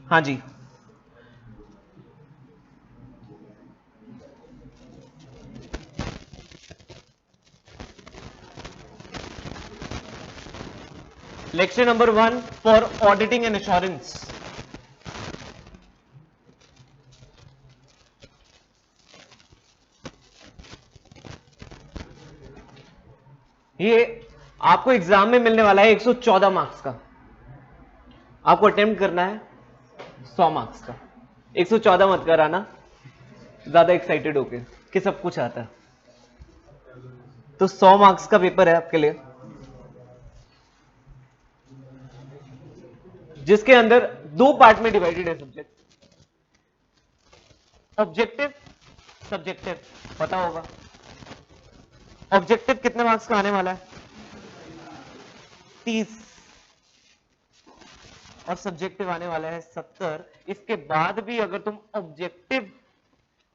हाँ जी, lecture number 1 for auditing and assurance. ये आपको एग्जाम में मिलने वाला है 114 मार्क्स का। आपको अटेम्प्ट करना है 100 मार्क्स का। 114 मत कराना ज्यादा एक्साइटेड होके कि सब कुछ आता है। तो 100 मार्क्स का पेपर है आपके लिए, जिसके अंदर दो पार्ट में डिवाइडेड है सब्जेक्ट, ऑब्जेक्टिव, सब्जेक्टिव। पता होगा ऑब्जेक्टिव कितने मार्क्स का आने वाला है? 30, और सब्जेक्टिव आने वाला है 70। इसके बाद भी अगर तुम ऑब्जेक्टिव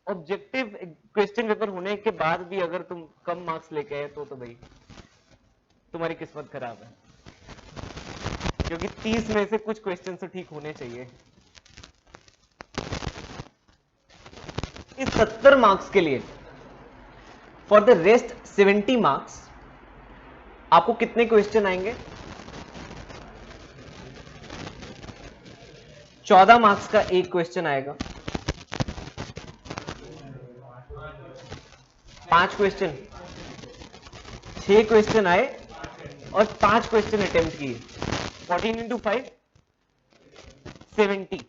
क्वेश्चन पेपर होने के बाद भी अगर तुम कम मार्क्स लेके आए तो भाई तुम्हारी किस्मत खराब है, क्योंकि 30 में से कुछ क्वेश्चन तो ठीक होने चाहिए। इस 70 मार्क्स के लिए फॉर द रेस्ट 70 मार्क्स आपको कितने क्वेश्चन आएंगे? 14 मार्क्स का एक क्वेश्चन आएगा, 5 क्वेश्चन, 6 क्वेश्चन आए और 5 क्वेश्चन अटेम्प्ट किए। 14 इंटू 5 70।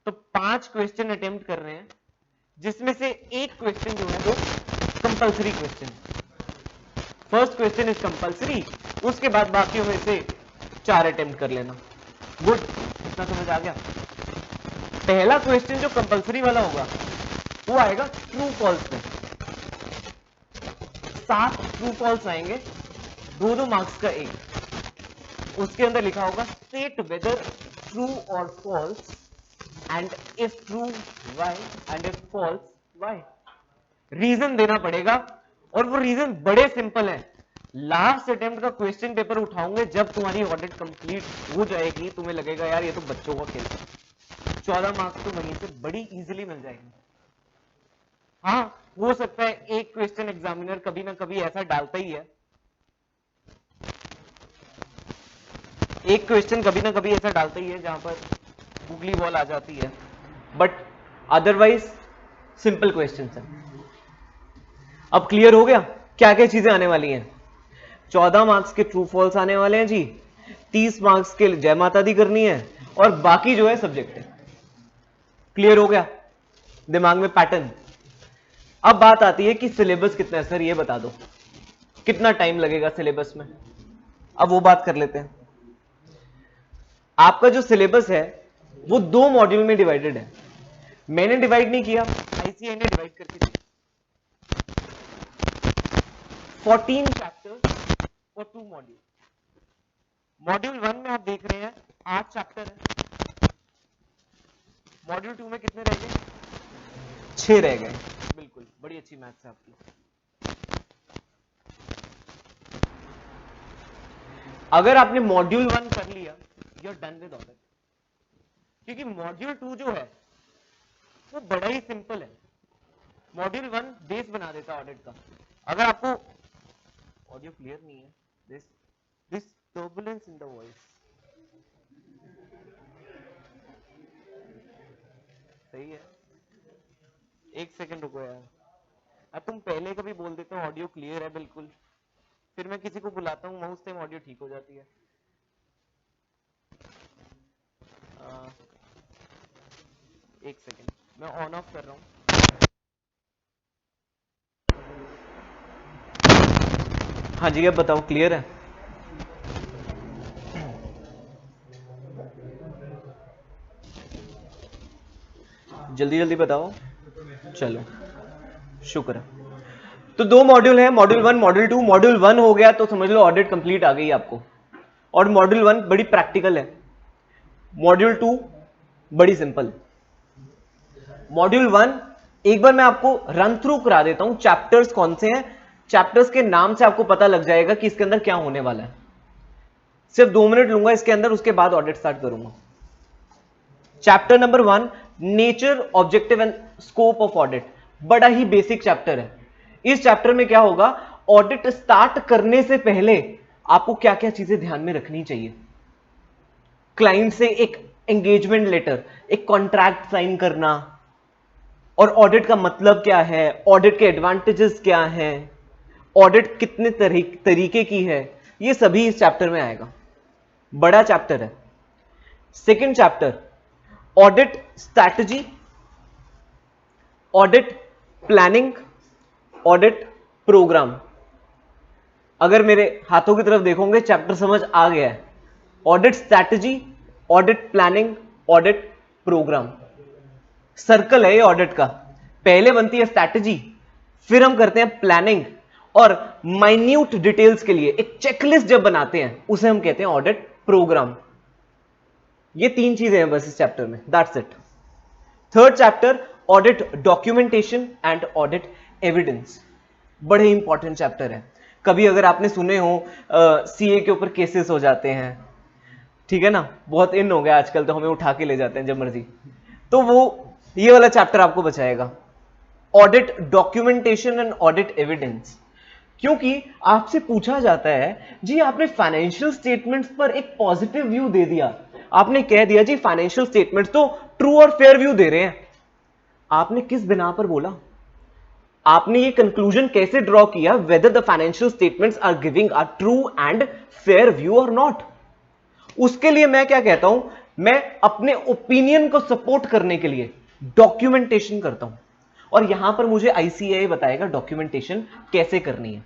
तो 5 क्वेश्चन अटेम्प्ट कर रहे हैं, जिसमें से एक क्वेश्चन जो है वो compulsory question. First question is compulsory, उसके बाद बाकियों में से 4 अटेम्प्ट कर लेना। गुड, इतना समझ आ गया। पहला क्वेश्चन जो कंपल्सरी वाला होगा वो आएगा ट्रू फॉल्स में। 7 ट्रू फॉल्स आएंगे, 2 मार्क्स का एक। उसके अंदर लिखा होगा स्टेट वेदर ट्रू और false, and if true why, and if false why. Reason देना पड़ेगा, और वो रीजन बड़े सिंपल है। लास्ट अटेम्प्ट का क्वेश्चन पेपर उठाओगे जब तुम्हारी ऑडिट कंप्लीट हो जाएगी, तुम्हें लगेगा यार ये तो बच्चों का खेल है। 14 मार्क्स तो वहीं से बड़ी इजीली मिल जाएंगे। हाँ, हो सकता है एक क्वेश्चन एग्जामिनर कभी ना कभी ऐसा डालता ही है, एक क्वेश्चन कभी ना कभी ऐसा डालता ही है जहां पर गूगली बॉल आ जाती है, बट अदरवाइज सिंपल क्वेश्चन है। अब क्लियर हो गया क्या क्या चीजें आने वाली हैं? 14 मार्क्स के ट्रू फॉल्स आने वाले हैं जी, 30 मार्क्स के जय माता दी करनी है, और बाकी जो है सब्जेक्ट है। क्लियर हो गया दिमाग में पैटर्न? अब बात आती है कि सिलेबस कितना है सर, ये बता दो कितना टाइम लगेगा सिलेबस में। अब वो बात कर लेते हैं। आपका जो सिलेबस है वो 2 मॉड्यूल में डिवाइडेड है। मैंने डिवाइड नहीं किया, आईसीआई ने डिवाइड करके दिया। 14 चैप्टर्स और 2 मॉड्यूल। मॉड्यूल 1 में आप देख रहे हैं 8 चैप्टर है, मॉड्यूल 2 में कितने रह गए? 6 रह गए। बिल्कुल, बड़ी अच्छी मैथ्स है आपकी। अगर आपने मॉड्यूल 1 कर लिया, you are done with audit, क्योंकि मॉड्यूल 2 जो है वो बड़ा ही सिंपल है। मॉड्यूल 1 बेस बना देता ऑडिट का। अगर आपको ऑडियो क्लियर नहीं है, this turbulence in the voice, सही है? एक सेकंड रुको यार। अब तुम पहले कभी बोल देते हो ऑडियो क्लियर है बिल्कुल, फिर मैं किसी को बुलाता हूँ माउस टाइम ऑडियो ठीक हो जाती है। एक सेकंड, मैं ऑन ऑफ कर रहा हूँ। हाँ जी, अब बताओ क्लियर है? जल्दी जल्दी बताओ। चलो, शुक्र है। तो 2 मॉड्यूल है, मॉड्यूल 1 मॉड्यूल 2। मॉड्यूल 1 हो गया तो समझ लो ऑडिट कंप्लीट आ गई आपको, और मॉड्यूल 1 बड़ी प्रैक्टिकल है, मॉड्यूल 2 बड़ी सिंपल। मॉड्यूल 1 एक बार मैं आपको रन थ्रू करा देता हूं, चैप्टर्स कौन से हैं, चैप्टर्स के नाम से आपको पता लग जाएगा कि इसके अंदर क्या होने वाला है। सिर्फ 2 मिनट लूंगा इसके अंदर, उसके बाद ऑडिट स्टार्ट करूंगा। Chapter number 1, nature, objective and scope of audit. बड़ा ही बेसिक चैप्टर है। इस चैप्टर में क्या होगा, ऑडिट स्टार्ट करने से पहले आपको क्या क्या चीजें ध्यान में रखनी चाहिए। क्लाइंट से एक एंगेजमेंट लेटर, एक कॉन्ट्रैक्ट साइन करना, और ऑडिट का मतलब क्या है, ऑडिट के एडवांटेजेस क्या हैं, ऑडिट कितने तरीके की है, ये सभी इस चैप्टर में आएगा। बड़ा चैप्टर है। Second chapter, audit strategy, audit planning, audit program. अगर मेरे हाथों की तरफ देखोगे चैप्टर समझ आ गया है। Audit strategy, audit planning, audit program. Circle है ये ऑडिट का। पहले बनती है स्ट्रैटेजी, फिर हम करते हैं प्लानिंग, और माइन्यूट डिटेल्स के लिए एक चेकलिस्ट जब बनाते हैं उसे हम कहते हैं ऑडिट प्रोग्राम। ये तीन चीजें हैं बस इस चैप्टर में, that's it. Third chapter, audit documentation and audit evidence. बड़े इंपॉर्टेंट चैप्टर है। कभी अगर आपने सुने हो सीए के ऊपर केसेस हो जाते हैं, ठीक है ना, बहुत इन हो गया आजकल, तो हमें उठा के ले जाते हैं जब मर्जी, तो वो ये वाला चैप्टर आपको बचाएगा, audit documentation and audit evidence. क्योंकि आपसे पूछा जाता है जी आपने फाइनेंशियल स्टेटमेंट्स पर एक पॉजिटिव व्यू दे दिया, आपने कह दिया जी फाइनेंशियल स्टेटमेंट्स तो ट्रू और फेयर व्यू दे रहे हैं, आपने किस बिना पर बोला, आपने ये कंक्लूजन कैसे ड्रॉ किया whether the financial statements are giving a true and fair view और नॉट। उसके लिए मैं क्या कहता हूं, मैं अपने ओपिनियन को सपोर्ट करने के लिए डॉक्यूमेंटेशन करता हूं, और यहां पर मुझे आईसीएआई बताएगा डॉक्यूमेंटेशन कैसे करनी है।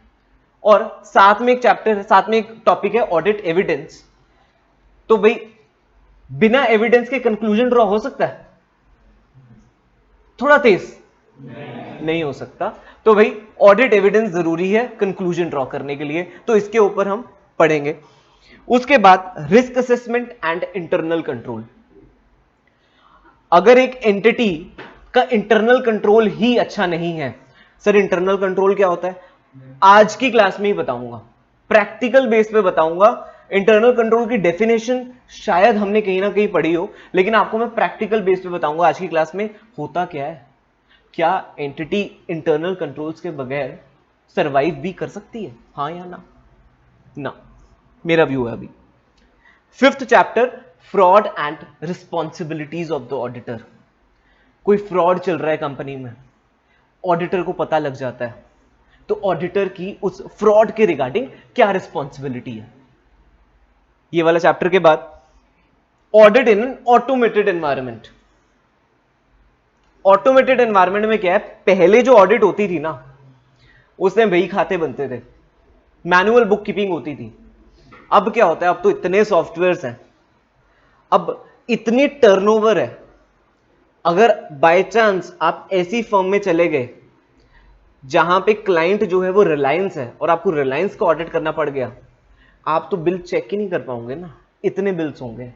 और साथ में एक चैप्टर है, साथ में एक टॉपिक है ऑडिट एविडेंस। तो भाई बिना एविडेंस के कंक्लूजन ड्रॉ हो सकता है? थोड़ा तेज नहीं हो सकता। तो भाई ऑडिट एविडेंस जरूरी है कंक्लूजन ड्रॉ करने के लिए, तो इसके ऊपर हम पढ़ेंगे। उसके बाद risk assessment and internal control. अगर एक एंटिटी का इंटरनल कंट्रोल ही अच्छा नहीं है, सर इंटरनल कंट्रोल क्या होता है आज की क्लास में ही बताऊंगा, प्रैक्टिकल बेस पे बताऊंगा। इंटरनल कंट्रोल की डेफिनेशन शायद हमने कहीं ना कहीं पढ़ी हो, लेकिन आपको मैं प्रैक्टिकल बेस पे बताऊंगा आज की क्लास में होता क्या है। क्या एंटिटी इंटरनल कंट्रोल्स के बगैर सरवाइव भी कर सकती है, हाँ या ना? ना, मेरा व्यू है अभी। Fifth chapter, fraud and responsibilities of the auditor. कोई फ्रॉड चल रहा है कंपनी में, ऑडिटर को पता लग जाता है, तो ऑडिटर की उस फ्रॉड के रिगार्डिंग क्या रिस्पॉन्सिबिलिटी है। ये वाला चैप्टर के बाद audit in an automated environment. Automated environment में क्या है, पहले जो ऑडिट होती थी ना उसमें वही खाते बनते थे, मैनुअल बुक कीपिंग होती थी। अब क्या होता है, अब तो इतने सॉफ्टवेयर्स हैं, अब इतनी टर्नओवर है, अगर बाय चांस आप ऐसी फर्म में चले गए जहां पे क्लाइंट जो है वो रिलायंस है और आपको रिलायंस का ऑडिट करना पड़ गया, आप तो बिल चेक ही नहीं कर पाओगे ना, इतने बिल्स होंगे।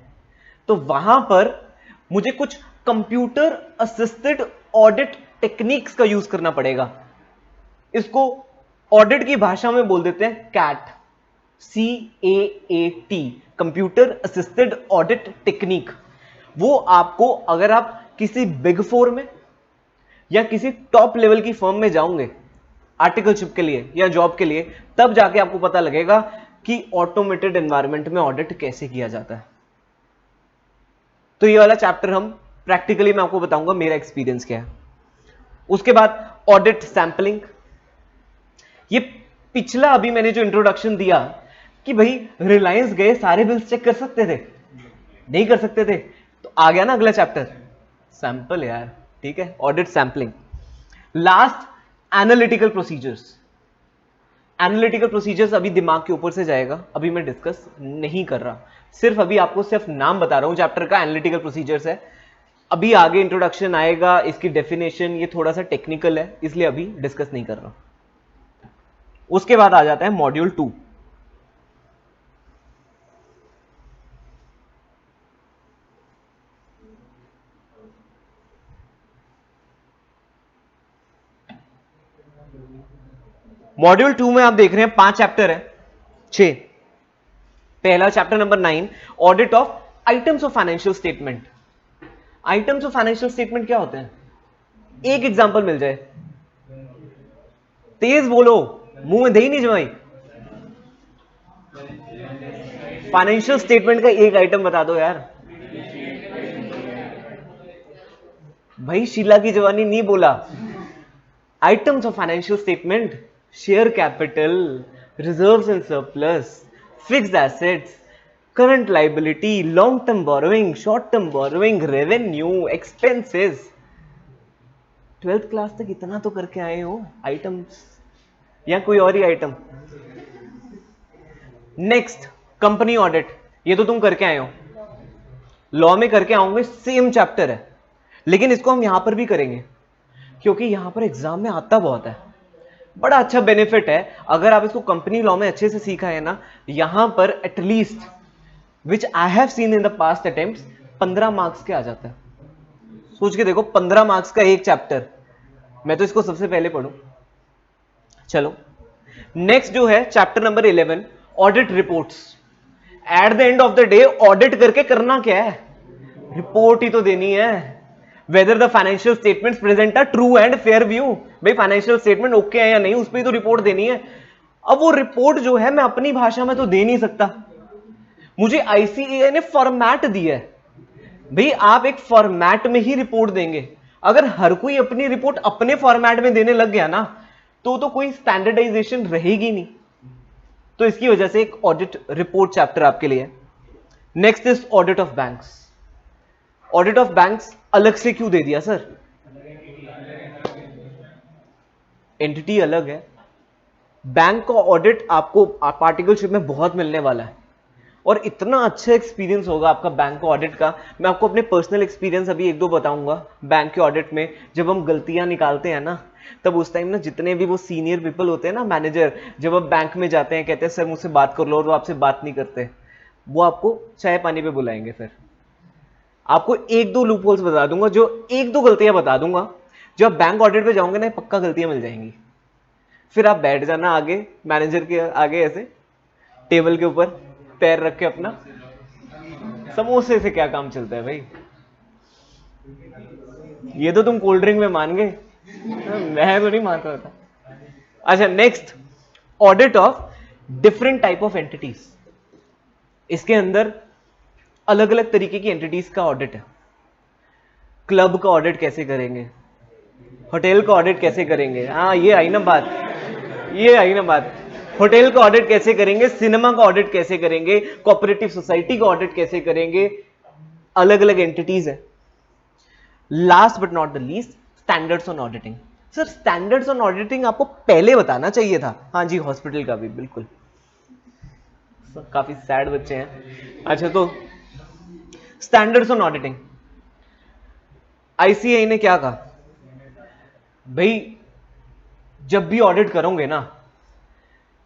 तो वहां पर मुझे कुछ कंप्यूटर असिस्टेड ऑडिट टेक्निक्स का यूज करना पड़ेगा। इसको ऑडिट की भाषा में बोल देते हैं cat, CAAT, computer assisted audit technique. वो आपको, अगर आप किसी बिग फोर में या किसी टॉप लेवल की फर्म में जाओगे आर्टिकलशिप के लिए या जॉब के लिए, तब जाके आपको पता लगेगा कि ऑटोमेटेड एनवायरनमेंट में ऑडिट कैसे किया जाता है। तो ये वाला चैप्टर हम प्रैक्टिकली मैं आपको बताऊंगा मेरा एक्सपीरियंस क्या है। उसके बाद ऑडिट सैंपलिंग। ये पिछला अभी मैंने जो इंट्रोडक्शन दिया कि भाई रिलायंस गए सारे बिल्स चेक कर सकते थे, नहीं कर सकते थे, तो आ गया ना अगला चैप्टर सैंपल यार, ठीक है, audit sampling. Last analytical procedures. Analytical procedures अभी दिमाग के ऊपर से जाएगा, अभी मैं डिस्कस नहीं कर रहा, सिर्फ अभी आपको सिर्फ नाम बता रहा हूं चैप्टर का, एनालिटिकल प्रोसीजर्स है। अभी आगे इंट्रोडक्शन आएगा, इसकी डेफिनेशन ये थोड़ा सा टेक्निकल है, इसलिए अभी डिस्कस नहीं कर रहा। उसके बाद आ जाता है मॉड्यूल 2। मॉड्यूल 2 में आप देख रहे हैं 5 चैप्टर है, 6। पहला chapter number 9, audit of items of financial statement. Items of financial statement क्या होते हैं? एक एग्जांपल मिल जाए, तेज बोलो, मुंह में दही नहीं जमाई। फाइनेंशियल स्टेटमेंट का एक आइटम बता दो यार। भाई शीला की जवानी नहीं बोला। Items of financial statement, share capital, reserves and surplus, fixed assets, current liability, long term borrowing, short term borrowing, revenue, expenses. 12th class तक इतना तो करके आए हो आइटम्स, या कोई और ही आइटम? नेक्स्ट, कंपनी ऑडिट, ये तो तुम करके आए हो, लॉ में करके आओगे, सेम चैप्टर है, लेकिन इसको हम यहां पर भी करेंगे क्योंकि यहां पर एग्जाम में आता बहुत है। बड़ा अच्छा बेनिफिट है अगर आप इसको कंपनी लॉ में अच्छे से सीखा है ना, यहां पर at least which I have seen in the past attempts 15 marks के आ जाता है। सोच के देखो, 15 मार्क्स का एक चैप्टर, मैं तो इसको सबसे पहले पढ़ूं। चलो नेक्स्ट जो है chapter number 11, audit reports. Eight the end of the day audit करके करना क्या है? रिपोर्ट ही तो देनी है। Weather the financial statements present a true and fair view, भाई फाइनेंशियल स्टेटमेंट ओके है या नहीं, उस पर तो रिपोर्ट देनी है। अब वो रिपोर्ट जो है मैं अपनी भाषा में तो दे नहीं सकता, मुझे आईसीएआई ने फॉर्मेट दिया है। भाई आप एक फॉर्मेट में ही रिपोर्ट देंगे, अगर हर कोई अपनी रिपोर्ट अपने फॉर्मेट में देने लग गया ना तो कोई स्टैंडर्डाइजेशन रहेगी नहीं। तो इसकी वजह से एक ऑडिट रिपोर्ट चैप्टर आपके लिए। Next is audit of banks. Audit of banks अलग से क्यों दे दिया सर? एंटिटी अलग है, बैंक का ऑडिट आपको पार्टिकलशिप में बहुत मिलने वाला है और इतना अच्छा एक्सपीरियंस होगा आपका बैंक के ऑडिट का। मैं आपको अपने पर्सनल एक्सपीरियंस अभी एक दो बताऊंगा बैंक के ऑडिट में। जब हम गलतियां निकालते हैं ना, तब उस टाइम ना जितने भी वो सीनियर पीपल होते हैं ना, मैनेजर, जब आप बैंक में जाते हैं कहते हैं सर मुझसे बात कर लो, और वो आपसे बात नहीं करते, वो आपको चाय पानी पे बुलाएंगे। फिर आपको एक दो लूप होल्स बता दूंगा, जो एक दो गलतियां बता दूंगा, जब आप बैंक ऑडिट पे जाओगे ना पक्का गलतियां मिल जाएंगी। फिर आप बैठ जाना आगे, मैनेजर के आगे ऐसे टेबल के ऊपर पैर रख के अपना, समोसे से क्या काम चलता है भाई, ये तो तुम कोल्ड ड्रिंक में मान गए, मैं तो नहीं मानता था। अच्छा next, audit of different type of entities. इसके अंदर अलग अलग तरीके की एंटिटीज का ऑडिट है। क्लब का ऑडिट कैसे करेंगे, होटल का ऑडिट कैसे करेंगे, हाँ ये आई ना बात, ये आई ना बात, होटल का ऑडिट कैसे करेंगे, सिनेमा का ऑडिट कैसे करेंगे, कोऑपरेटिव सोसाइटी का ऑडिट कैसे करेंगे, अलग अलग एंटिटीज है। Last but not the least, standards on auditing. Sir standards on auditing आपको पहले बताना चाहिए था। हाँ जी, हॉस्पिटल का भी बिल्कुल, काफी सैड बच्चे हैं। अच्छा तो स्टैंडर्ड्स ऑन ऑडिटिंग, आईसीएआई ने क्या कहा, भाई जब भी ऑडिट करोगे ना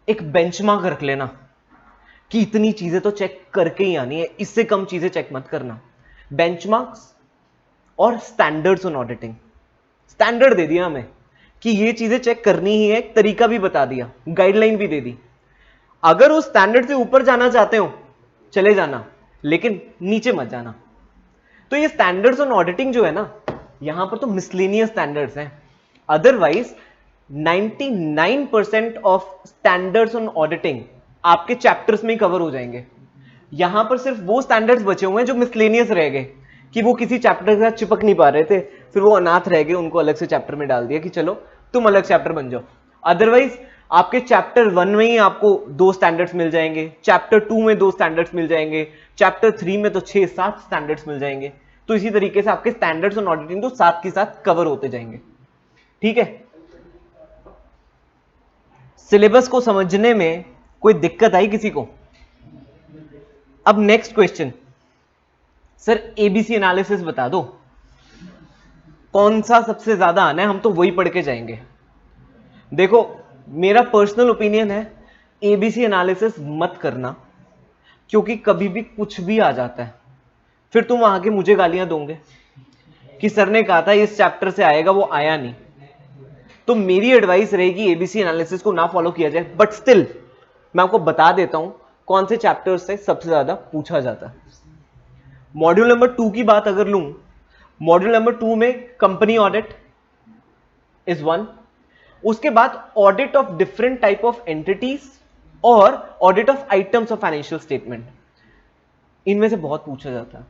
एक बेंचमार्क रख लेना कि इतनी चीजें तो चेक करके ही आनी है, इससे कम चीजें चेक मत करना। बेंचमार्क्स और स्टैंडर्ड्स ऑन ऑडिटिंग, स्टैंडर्ड दे दिया हमें कि ये चीजें चेक करनी ही है, एक तरीका भी बता दिया, गाइडलाइन भी दे दी। अगर उस स्टैंडर्ड से ऊपर जाना चाहते हो चले जाना, लेकिन नीचे मत जाना। तो ये स्टैंडर्ड्स ऑन ऑडिटिंग जो है ना, यहां पर तो मिसलेनियस स्टैंडर्ड्स हैं, otherwise 99% of standards on auditing आपके चैप्टर्स में ही कवर हो जाएंगे। यहां पर सिर्फ वो स्टैंडर्ड्स बचे हुए हैं जो मिसलेनियस रह गए, कि वो किसी चैप्टर के साथ चिपक नहीं पा रहे थे, फिर वो अनाथ रह गए, उनको अलग से चैप्टर में डाल दिया कि चलो तुम अलग चैप्टर बन जाओ। अदरवाइज आपके चैप्टर 1 में ही आपको 2 स्टैंडर्ड्स मिल जाएंगे, चैप्टर 2 में 2 स्टैंडर्ड्स मिल जाएंगे, चैप्टर 3 में तो 6-7 स्टैंडर्ड्स मिल जाएंगे। तो इसी तरीके से आपके स्टैंडर्ड्स ऑन ऑडिटिंग तो साथ के साथ कवर होते जाएंगे। ठीक है, सिलेबस को समझने में कोई दिक्कत आई किसी को? अब next question, sir ABC analysis बता दो, कौन सा सबसे ज्यादा आना है, हम तो वही पढ़ के जाएंगे। देखो मेरा पर्सनल ओपिनियन है एबीसी एनालिसिस मत करना, क्योंकि कभी भी कुछ भी आ जाता है, फिर तुम आके मुझे गालियां दोगे कि सर ने कहा था इस चैप्टर से आएगा, वो आया नहीं। तो मेरी एडवाइस रहेगी एबीसी एनालिसिस को ना फॉलो किया जाए, बट स्टिल मैं आपको बता देता हूं कौन से चैप्टर से सबसे ज्यादा पूछा जाता है। मॉड्यूल नंबर 2 की बात अगर लूं, मॉड्यूल नंबर 2 में कंपनी ऑडिट इज वन। उसके बाद audit of different type of entities और audit of items of financial statement, इनमें से बहुत पूछा जाता है।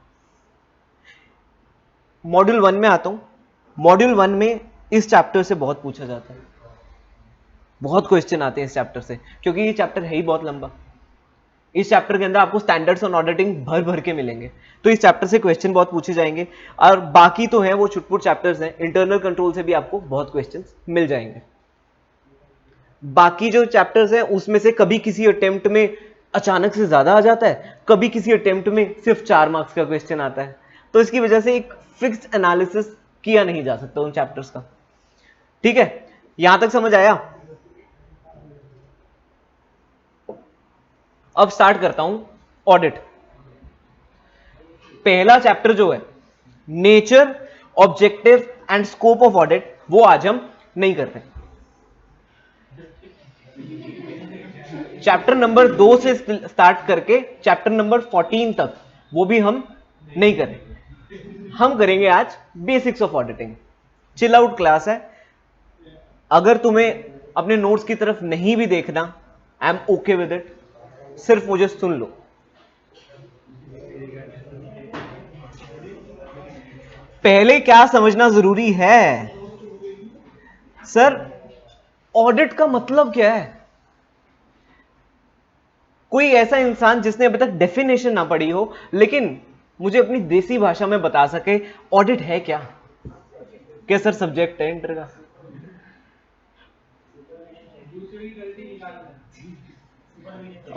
मॉड्यूल 1 में आता हूं। मॉड्यूल 1 में इस चैप्टर से बहुत पूछा जाता है, बहुत क्वेश्चन आते हैं इस चैप्टर से, क्योंकि ये चैप्टर है ही बहुत लंबा। इस चैप्टर के अंदर आपको स्टैंडर्ड्स ऑन ऑडिटिंग भर भर के मिलेंगे, तो इस चैप्टर से क्वेश्चन बहुत पूछे जाएंगे। और बाकी तो है वो छुटपुट चैप्टर्स हैं, इंटरनल कंट्रोल से भी आपको बहुत क्वेश्चंस मिल जाएंगे। बाकी जो चैप्टर्स हैं उसमें से कभी किसी अटेम्प्ट में अचानक से ज्यादा आ जाता है, कभी किसी अटेम्प्ट में सिर्फ 4 मार्क्स का क्वेश्चन आता है, तो इसकी वजह से एक फिक्स्ड एनालिसिस किया नहीं जा सकता उन चैप्टर्स का। ठीक है, यहां तक समझ आया? अब स्टार्ट करता हूं ऑडिट। पहला चैप्टर जो है nature, objective and scope of audit, वो आज हम नहीं करते। चैप्टर नंबर 2 से स्टार्ट करके चैप्टर नंबर 14 तक वो भी हम नहीं करें। हम करेंगे आज basics of auditing. Chill out class है। अगर तुम्हें अपने नोट्स की तरफ नहीं भी देखना, I am okay with it, सिर्फ मुझे सुन लो। पहले क्या समझना जरूरी है सर, ऑडिट का मतलब क्या है? कोई ऐसा इंसान जिसने अभी तक डेफिनेशन ना पढ़ी हो लेकिन मुझे अपनी देसी भाषा में बता सके ऑडिट है क्या? क्या सर सब्जेक्ट है इंटर का?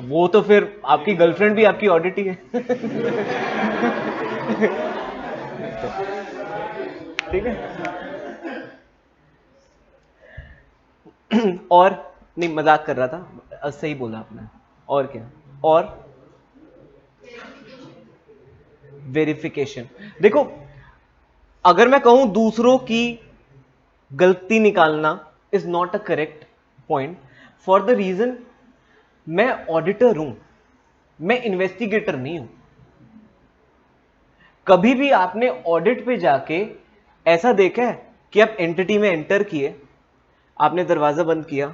वो तो फिर आपकी गर्लफ्रेंड भी आपकी ऑडिट ही है। ठीक है। और नहीं, मजाक कर रहा था, सही बोला आपने। और क्या? और वेरिफिकेशन। देखो, अगर मैं कहूं दूसरों की गलती निकालना is not a correct point, for the reason मैं ऑडिटर हूं, मैं इन्वेस्टिगेटर नहीं हूं। कभी भी आपने ऑडिट पे जाके ऐसा देखा है कि आप एंटिटी में एंटर किए, आपने दरवाजा बंद किया,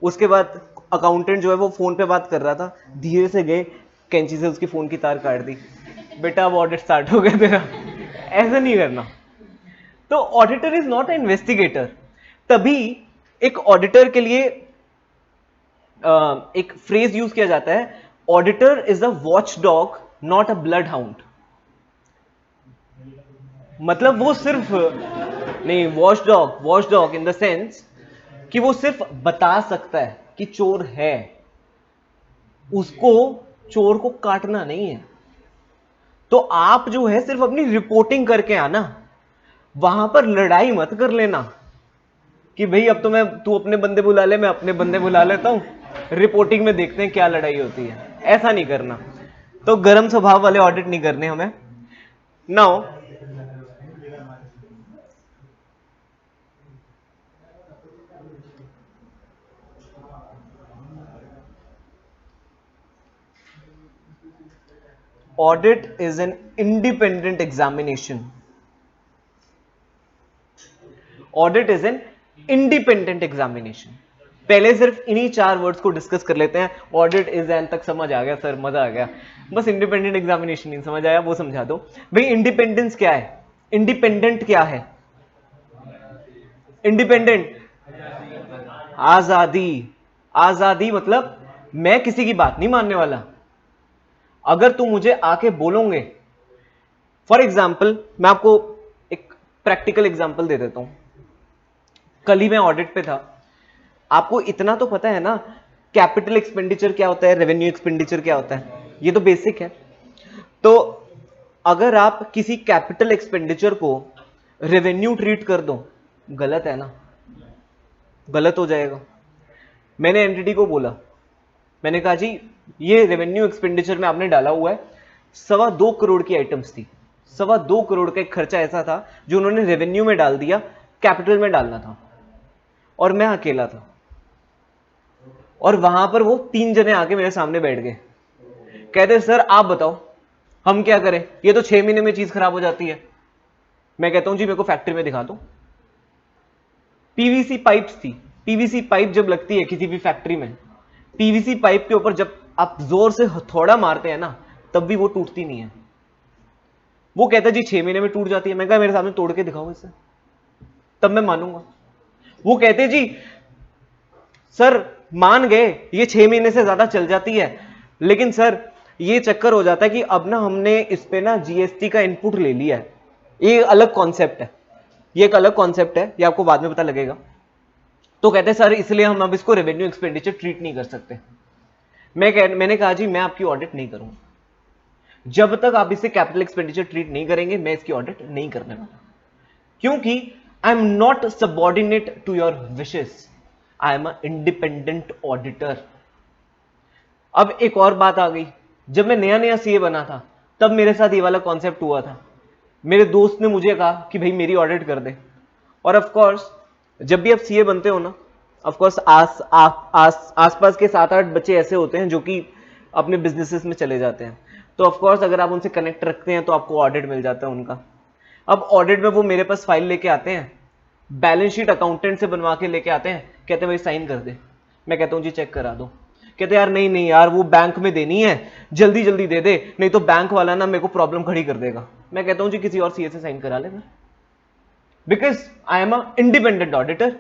उसके बाद अकाउंटेंट जो है वो फोन पे बात कर रहा था, धीरे से गए कैंची से उसकी फोन की तार काट दी, बेटा अब ऑडिट स्टार्ट हो गया तेरा। ऐसा नहीं करना। तो auditor is not a investigator. तभी एक ऑडिटर के लिए एक फ्रेज यूज किया जाता है, auditor is a watch dog not a blood hound. मतलब वो सिर्फ नहीं, watch dog in the sense कि वो सिर्फ बता सकता है कि चोर है, उसको चोर को काटना नहीं है। तो आप जो है सिर्फ अपनी रिपोर्टिंग करके आना, वहां पर लड़ाई मत कर लेना कि भाई अब तो तू अपने बंदे बुला ले, मैं अपने बंदे बुला लेता हूं, रिपोर्टिंग में देखते हैं क्या लड़ाई होती है। ऐसा नहीं करना। तो गर्म स्वभाव वाले ऑडिट नहीं करने हमें। Now audit is an independent examination. Audit is an independent examination. पहले सिर्फ इन्हीं 4 वर्ड्स को डिस्कस कर लेते हैं। ऑडिट इज एन तक समझ आ गया सर, मजा आ गया। बस इंडिपेंडेंट एग्जामिनेशन नहीं समझ आया, वो समझा दो। भाई इंडिपेंडेंस क्या है? इंडिपेंडेंट क्या है? इंडिपेंडेंट आजादी। आजादी मतलब मैं किसी की बात नहीं मानने वाला। अगर तुम मुझे आके बोलोगे, फॉर एग्जाम्पल मैं आपको एक प्रैक्टिकल एग्जाम्पल दे देता हूं। कल ही मैं ऑडिट पे था। आपको इतना तो पता है ना, कैपिटल एक्सपेंडिचर क्या होता है, रेवेन्यू एक्सपेंडिचर क्या होता है, ये तो बेसिक है। तो अगर आप किसी कैपिटल एक्सपेंडिचर को रेवेन्यू ट्रीट कर दो, गलत है ना, गलत हो जाएगा। मैंने एंटिटी को बोला, मैंने कहा जी ये रेवेन्यू एक्सपेंडिचर में आपने डाला हुआ है 2.25 करोड़ की आइटम्स थी, 2.25 करोड़ का एक खर्चा ऐसा था जो उन्होंने रेवेन्यू में डाल दिया, कैपिटल में डालना था, और मैं अकेला था। और वहां पर वो 3 जने आके मेरे सामने बैठ गए, कहते सर आप बताओ हम क्या करें, ये तो 6 महीने में चीज खराब हो जाती है। मैं कहता हूं जी मेरे को फैक्ट्री में दिखा दो। पीवीसी पाइप्स थी, पीवीसी पाइप जब लगती है किसी भी फैक्ट्री में, पीवीसी पाइप के ऊपर जब आप जोर से हथौड़ा मारते हैं ना, तब भी वो टूटती नहीं है। वो कहता है जी 6 महीने में टूट जाती है। मैं कहा मेरे सामने तोड़ के दिखाओ इसे, तब मैं मानूंगा। वो कहते जी सर मान गए ये 6 महीने से ज्यादा चल जाती है, लेकिन सर ये चक्कर हो जाता है कि अब ना हमने इस पे ना जीएसटी का इनपुट ले लिया है। ये अलग कॉन्सेप्ट है, ये एक अलग कॉन्सेप्ट है, ये आपको बाद में पता लगेगा। तो कहते हैं सर इसलिए हम अब इसको रेवेन्यू एक्सपेंडिचर ट्रीट नहीं कर सकते। मैंने कहा जी मैं आपकी ऑडिट नहीं करूंगा, जब तक आप इसे कैपिटल एक्सपेंडिचर ट्रीट नहीं करेंगे मैं इसकी ऑडिट नहीं करने वाला, क्योंकि I am not subordinate to your wishes, I am a independent auditor. अब एक और बात आ गई, जब मैं नया नया सीए बना था तब मेरे साथ ये वाला कॉन्सेप्ट हुआ था। मेरे दोस्त ने मुझे कहा कि भाई मेरी ऑडिट कर दे, और ऑफ कोर्स जब भी आप सीए बनते हो ना, ऑफ कोर्स आसपास के 7-8 बच्चे ऐसे होते हैं जो कि अपने बिजनेसेस में चले जाते हैं, तो ऑफ कोर्स अगर आप उनसे कनेक्ट रखते हैं तो आपको ऑडिट मिल जाता है उनका। अब ऑडिट में वो मेरे पास फाइल लेके आते हैं, बैलेंस शीट अकाउंटेंट से बनवा के लेके आते हैं, कहते हैं भाई साइन कर दे। मैं कहता हूं जी चेक करा दो। कहते यार नहीं नहीं यार वो बैंक में देनी है, जल्दी जल्दी दे दे, नहीं तो बैंक वाला ना मेरे को प्रॉब्लम खड़ी कर देगा। मैं कहता हूं जी किसी और सीए से साइन करा लेना, because I am a independent auditor.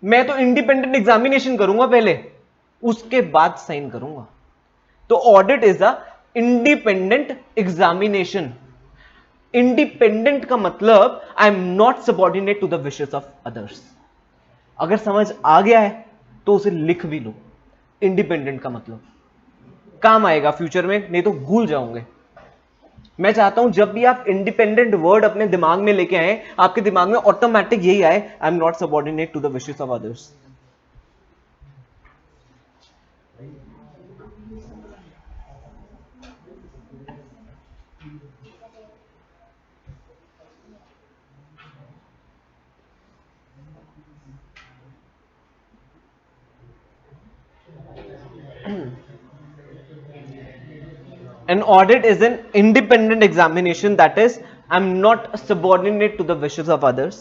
मैं तो इंडिपेंडेंट एग्जामिनेशन करूंगा पहले, उसके बाद साइन करूंगा। तो audit is a independent examination. Independent का मतलब I am not subordinate to the wishes of others. अगर समझ आ गया है तो उसे लिख भी लो, इंडिपेंडेंट का मतलब काम आएगा फ्यूचर में, नहीं तो भूल जाओगे। मैं चाहता हूं जब भी आप इंडिपेंडेंट वर्ड अपने दिमाग में लेके आए, आपके दिमाग में ऑटोमेटिक यही आए, I am not subordinate to the wishes of others. An audit is an independent examination, that is, I'm not subordinate to the wishes of others.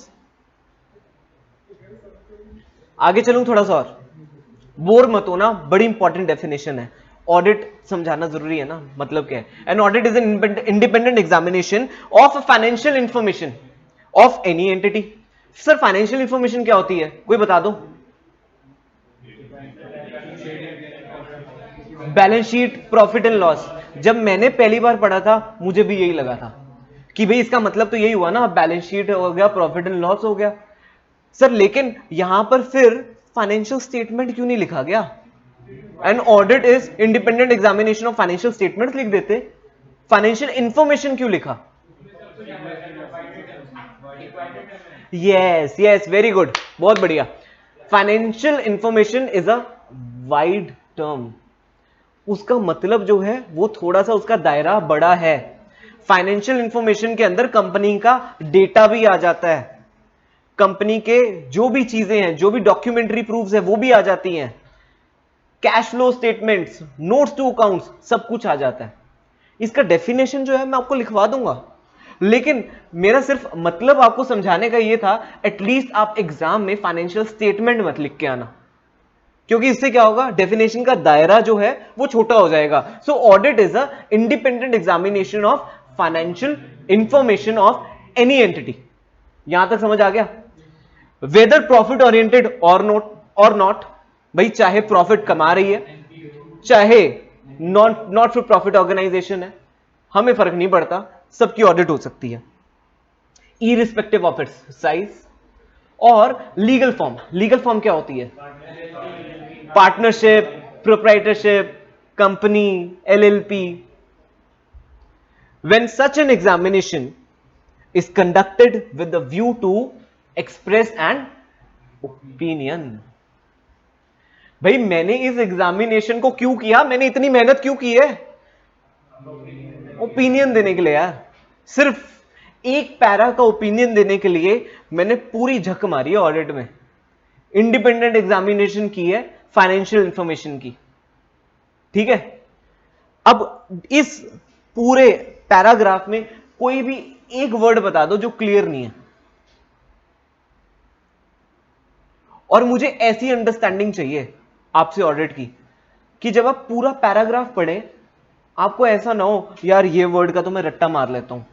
आगे चलूं थोड़ा सा और, बोर मत होना, बड़ी इंपॉर्टेंट डेफिनेशन है। ऑडिट समझाना जरूरी है ना, मतलब क्या है। An audit is an independent examination of financial information of any entity. Sir financial information क्या होती है, कोई बता दो। Balance sheet, profit and loss. जब मैंने पहली बार पढ़ा था मुझे भी यही लगा था कि भाई इसका मतलब तो यही हुआ ना, बैलेंस शीट हो गया, प्रॉफिट एंड लॉस हो गया। सर लेकिन यहां पर फिर फाइनेंशियल स्टेटमेंट क्यों नहीं लिखा गया? An audit is independent examination of financial statement लिख देते, फाइनेंशियल इंफॉर्मेशन क्यों लिखा? यस यस, वेरी गुड, बहुत बढ़िया। Financial information is a wide term, उसका मतलब जो है वो थोड़ा सा उसका दायरा बड़ा है। फाइनेंशियल इंफॉर्मेशन के अंदर कंपनी का डेटा भी आ जाता है, कंपनी के जो भी चीजें हैं, जो भी डॉक्यूमेंट्री प्रूफ्स है वो भी आ जाती हैं, cash flow statements, notes to accounts, सब कुछ आ जाता है। इसका डेफिनेशन जो है मैं आपको लिखवा दूंगा, लेकिन मेरा सिर्फ मतलब आपको समझाने का यह था, एटलीस्ट आप एग्जाम में फाइनेंशियल स्टेटमेंट मत लिख के आना, क्योंकि इससे क्या होगा, डेफिनेशन का दायरा जो है वो छोटा हो जाएगा। So audit is a independent examination of financial information of any entity. यहां तक समझ आ गया? वेदर प्रॉफिट ओरिएंटेड और नॉट, भाई चाहे प्रॉफिट कमा रही है, चाहे नॉट फॉर प्रॉफिट ऑर्गेनाइजेशन है, हमें फर्क नहीं पड़ता, सबकी ऑडिट हो सकती है, इरिस्पेक्टिव ऑफ इट्स साइज। और लीगल फॉर्म, लीगल फॉर्म क्या होती है? Partnership, proprietorship, company, LLP. When such an examination is conducted with the view to express an opinion। भाई मैंने इस एग्जामिनेशन को क्यों किया, मैंने इतनी मेहनत क्यों की है? ओपिनियन देने के लिए यार। सिर्फ एक पैरा का ओपिनियन देने के लिए मैंने पूरी झक मारी है ऑडिट में। इंडिपेंडेंट एग्जामिनेशन की है फाइनेंशियल इंफॉर्मेशन की, ठीक है। अब इस पूरे पैराग्राफ में कोई भी एक वर्ड बता दो जो क्लियर नहीं है, और मुझे ऐसी अंडरस्टैंडिंग चाहिए आपसे ऑडिट की कि जब आप पूरा पैराग्राफ पढ़े आपको ऐसा ना हो यार ये वर्ड का तो मैं रट्टा मार लेता हूं,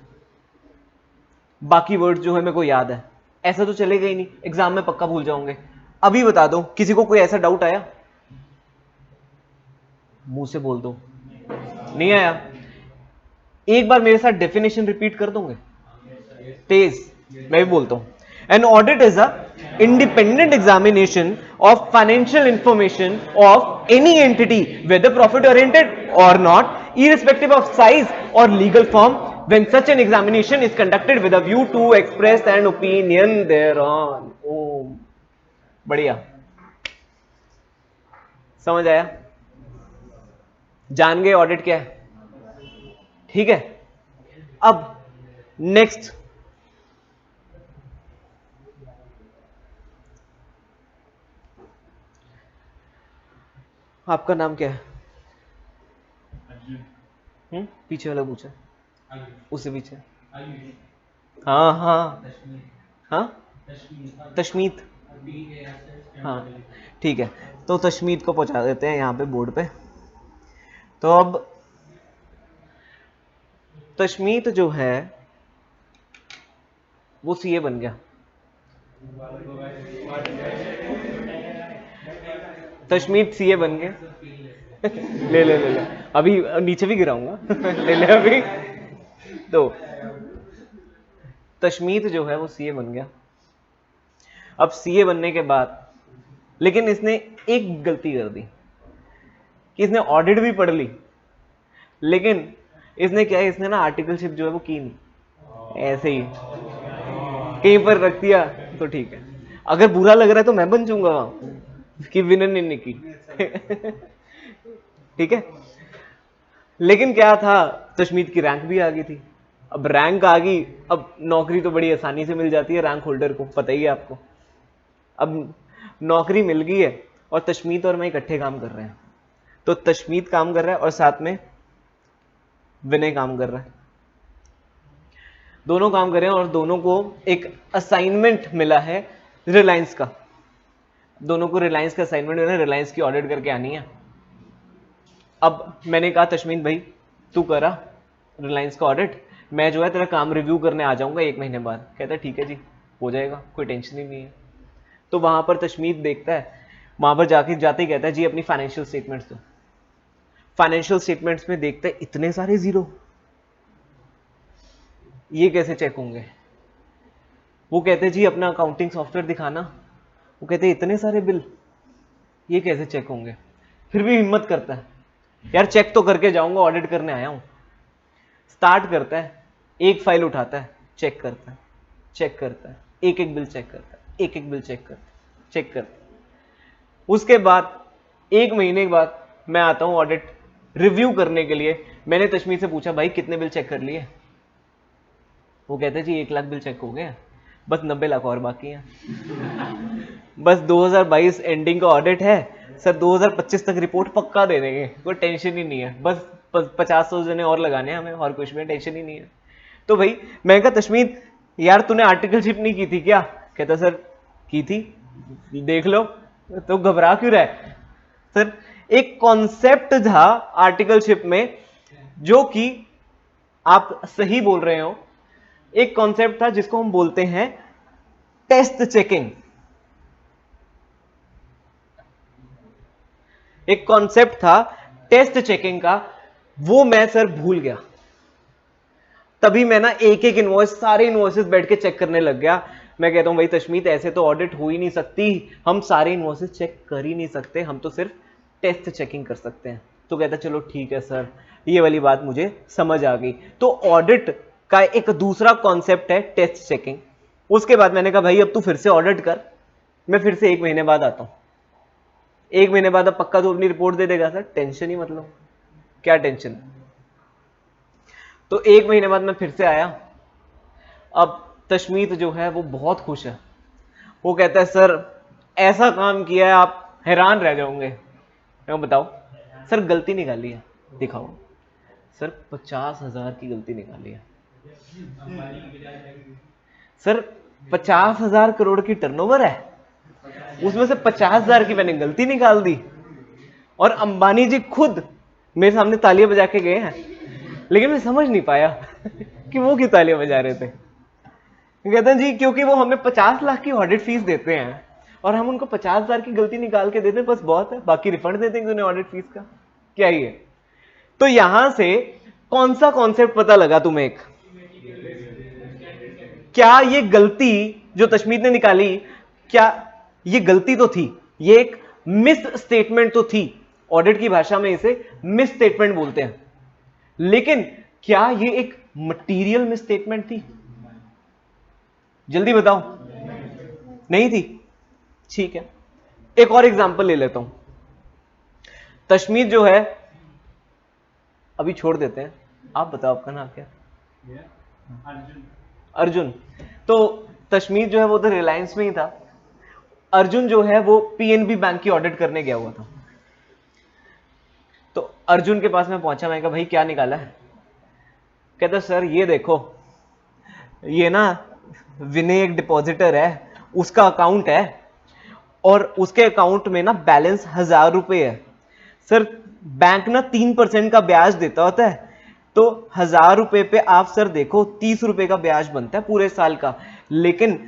बाकी वर्ड जो है मेरे को याद है, ऐसा तो चलेगा ही नहीं, एग्जाम में पक्का भूल जाओगे। अभी बता दो, किसी को कोई ऐसा डाउट आया? मुंह से बोल दो, नहीं आया? एक बार मेरे साथ डेफिनेशन रिपीट कर दोगे तेज? मैं भी बोलता हूं, an audit is a independent examination of financial information of any entity whether profit oriented or not, irrespective of size or legal form, when such an examination is conducted with a view to express an opinion thereon. ओम, बढ़िया, समझ आया? जान गए audit क्या है? ठीक है, अब नेक्स्ट, आपका नाम क्या है? पीछे वाला पूछा, उससे पीछे। हाँ हाँ हाँ, तशमीत, हाँ ठीक है, तो तशमीत को पहुंचा देते हैं यहाँ पे बोर्ड पे। तो अब तशमीत जो है वो सीए बन गया, तशमीत सीए बन गया। ले ले ले ले, अभी नीचे भी गिराऊंगा ले ले अभी। तो तशमीत जो है वो सीए बन गया। अब सीए बनने के बाद लेकिन इसने एक गलती कर दी कि इसने ऑडिट भी पढ़ ली, लेकिन इसने क्या है, इसने ना आर्टिकलशिप जो है वो की नहीं, ऐसे ही कहीं पर रख दिया। तो ठीक है, अगर बुरा लग रहा है तो मैं बन जाऊंगा कि विनर ने नहीं की ठीक है, लेकिन क्या था, तशमीत की रैंक भी आ गई थी। अब रैंक आ गई, अब नौकरी तो बड़ी आसानी से मिल जाती है रैंक होल्डर को, पता ही है आपको। अब नौकरी मिल गई है और तशमीत और मैं इकट्ठे काम कर रहे हैं। तो तशमीत काम कर रहा है और साथ में विनय काम कर रहा है, दोनों काम कर रहे हैं और दोनों को एक असाइनमेंट मिला है रिलायंस का। दोनों को रिलायंस का असाइनमेंट मिला है, रिलायंस की ऑडिट करके आनी है। अब मैंने कहा तशमीत भाई तू करा रिलायंस का ऑडिट, मैं जो है तेरा काम रिव्यू करने आ जाऊंगा 1 महीने बाद। कहता है ठीक है जी, हो जाएगा, कोई टेंशन ही नहीं है। तो वहां पर तशमीत देखता है, वहां पर जाते ही कहता है जी अपनी फाइनेंशियल स्टेटमेंट्स दो। फाइनेंशियल स्टेटमेंट्स में देखता है इतने सारे जीरो, ये कैसे चेक होंगे? वो कहते हैं जी अपना अकाउंटिंग सॉफ्टवेयर दिखाना। वो कहते हैं इतने सारे बिल, ये कैसे चेक होंगे? फिर भी हिम्मत करता है, यार चेक तो करके जाऊंगा, ऑडिट करने आया हूं। स्टार्ट करता है, एक फाइल उठाता है, चेक करता है, चेक करता है, एक एक बिल चेक करता है, एक एक बिल चेक करता है, चेक करता है। उसके बाद 1 महीने के बाद मैं आता हूं ऑडिट रिव्यू करने के लिए। मैंने तशमीत से पूछा भाई कितने बिल चेक कर लिए? वो कहते हैं जी 1 लाख बिल चेक हो गए, बस 90 लाख और बाकी हैं बस 2022 एंडिंग का ऑडिट है सर, 2025 तक रिपोर्ट पक्का दे देंगे, कोई टेंशन ही नहीं है, बस 50-100 जने और लगाने हैं हमें, और कुछ में टेंशन ही नहीं है। तो भाई मैं कहा तशमीत यार तूने आर्टिकलशिप नहीं की थी क्या? कहता सर की थी, देख लो। तो घबरा क्यों रहा है? सर एक कॉन्सेप्ट था आर्टिकलशिप में, जो कि आप सही बोल रहे हो, एक कॉन्सेप्ट था जिसको हम बोलते हैं टेस्ट चेकिंग। एक कॉन्सेप्ट था टेस्ट चेकिंग का, वो मैं सर भूल गया। तभी मैं ना एक एक इनवॉइस, सारे इनवॉइसेस बैठ के चेक करने लग गया। मैं कहता हूं भाई तशमीत ऐसे तो ऑडिट हो ही नहीं सकती, हम सारे इनवॉइसेस चेक कर ही नहीं सकते, हम तो सिर्फ टेस्ट चेकिंग कर सकते हैं। तो कहता चलो ठीक है सर, ये वाली बात मुझे समझ आ गई। तो ऑडिट का एक दूसरा कॉन्सेप्ट है टेस्ट चेकिंग। उसके बाद मैंने कहा भाई अब तू फिर से ऑडिट कर, मैं फिर से 1 महीने बाद आता हूं। 1 महीने बाद अब पक्का तो अपनी रिपोर्ट दे देगा सर? टेंशन ही मतलब, क्या टेंशन। तो 1 महीने बाद मैं फिर से आया। अब तशमीत जो है वो बहुत खुश है, वो कहता है सर ऐसा काम किया है आप हैरान रह जाओगे। मैं बताओ सर, गलती निकाली है, दिखाओ। सर 50,000 की गलती निकाली है। सर 50,000 करोड़ की टर्नओवर है, उसमें से 50,000 की मैंने गलती निकाल दी, और अंबानी जी खुद मेरे सामने तालियां बजा के गए हैं, लेकिन मैं समझ नहीं पाया कि वो क्यों तालियां बजा रहे थे। कहते हैं जी क्योंकि वो हमें 50 लाख की ऑडिट फीस देते हैं और हम उनको 50,000 की गलती निकाल के देते हैं, बस बहुत है, बाकी रिफंड दे देंगे उन्हें ऑडिट फीस का, क्या ही है। तो यहां से कौन सा कॉन्सेप्ट पता लगा तुम्हें? एक, क्या ये गलती जो तशमीत ने निकाली, क्या ये गलती तो थी, ये एक मिस स्टेटमेंट तो थी, ऑडिट की भाषा में इसे मिस स्टेटमेंट बोलते हैं, लेकिन क्या ये एक मटीरियल मिस स्टेटमेंट थी? जल्दी बताओ। नहीं थी। ठीक है, एक और एग्जांपल ले लेता हूं। तशमीत जो है, अभी छोड़ देते हैं, आप बताओ आपका नाम क्या? अर्जुन। तो तशमीत जो है वो तो रिलायंस में ही था, अर्जुन जो है वो पीएनबी बैंक की ऑडिट करने गया हुआ था। तो अर्जुन के पास मैं पहुंचा, मैं कहा भाई क्या निकाला है? कहता सर ये देखो, ये ना विनय एक डिपॉजिटर है, उसका अकाउंट है और उसके अकाउंट में ना बैलेंस 1,000 रुपए है। सर बैंक ना 3% का ब्याज देता होता है, तो 1,000 रुपए पे आप सर देखो 30 रुपए का ब्याज बनता है पूरे साल का, लेकिन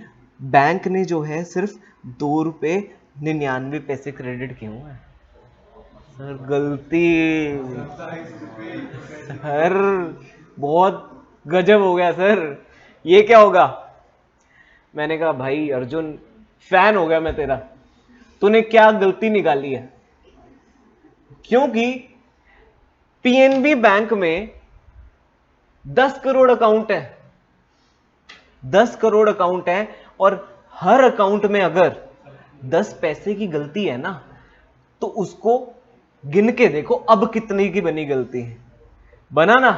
बैंक ने जो है सिर्फ 2 रुपए 99 पैसे क्रेडिट किए हुए हैं। सर गलती, सर बहुत गजब हो गया सर, ये क्या होगा? मैंने कहा भाई अर्जुन फैन हो गया मैं तेरा, तूने क्या गलती निकाली है? क्योंकि पीएनबी बैंक में 10 करोड़ अकाउंट है, 10 करोड़ अकाउंट है, और हर अकाउंट में अगर 10 पैसे की गलती है ना, तो उसको गिन के देखो अब कितनी की बनी गलती है। बना ना?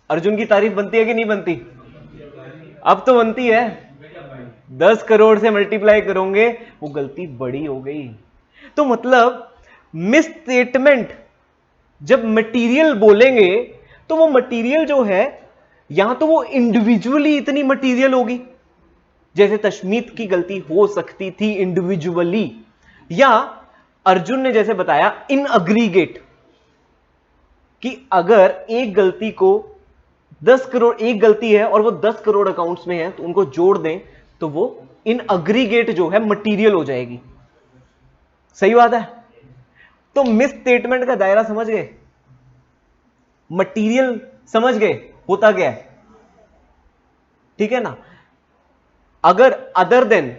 अर्जुन की तारीफ बनती है कि नहीं बनती? अब तो बनती है। 10 करोड़ से मल्टीप्लाई करोगे वो गलती बड़ी हो गई। तो मतलब मिस स्टेटमेंट जब मटेरियल बोलेंगे तो वो मटेरियल जो है, यहां तो वो इंडिविजुअली इतनी मटेरियल होगी, जैसे तशमीत की गलती हो सकती थी इंडिविजुअली, या अर्जुन ने जैसे बताया इन अग्रीगेट, कि अगर एक गलती को 10 करोड़, एक गलती है और वो 10 करोड़ अकाउंट्स में है, तो उनको जोड़ दें तो वो इन अग्रीगेट जो है मटेरियल हो जाएगी। सही बात है? तो मिस स्टेटमेंट का दायरा समझ गए, मटेरियल समझ गए होता क्या है, ठीक है ना? अगर अदर देन,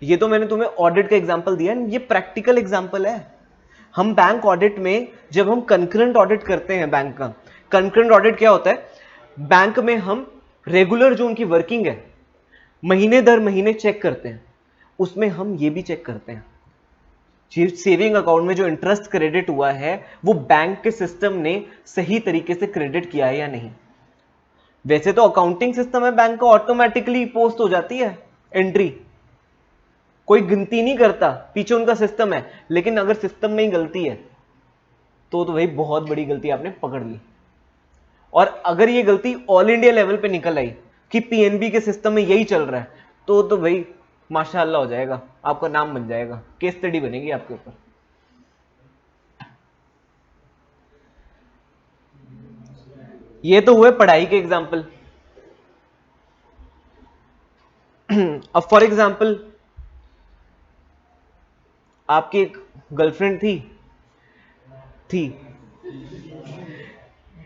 ये तो मैंने तुम्हें ऑडिट का एग्जांपल दिया, ये प्रैक्टिकल एग्जांपल है। हम बैंक ऑडिट में जब हम कंकरेंट ऑडिट करते हैं बैंक का, कंकरेंट ऑडिट क्या होता है? बैंक में हम रेगुलर जो उनकी वर्किंग है महीने दर महीने चेक करते हैं, उसमें हम ये भी चेक करते हैं सेविंग अकाउंट में जो इंटरेस्ट क्रेडिट हुआ है वो बैंक के सिस्टम ने सही तरीके से क्रेडिट किया है या नहीं। वैसे तो अकाउंटिंग सिस्टम है बैंक का, ऑटोमेटिकली पोस्ट हो जाती है एंट्री, कोई गिनती नहीं करता, पीछे उनका सिस्टम है, लेकिन अगर सिस्टम में ही गलती है तो भाई बहुत बड़ी गलती आपने पकड़ ली। और अगर ये गलती ऑल इंडिया लेवल पे निकल आई कि पीएनबी के सिस्टम में यही चल रहा है, तो भाई माशाअल्लाह हो जाएगा, आपका नाम बन जाएगा, केस स्टडी बनेगी आपके ऊपर। ये तो हुए पढ़ाई के एग्जाम्पल। अब फॉर एग्जाम्पल आपकी एक गर्लफ्रेंड थी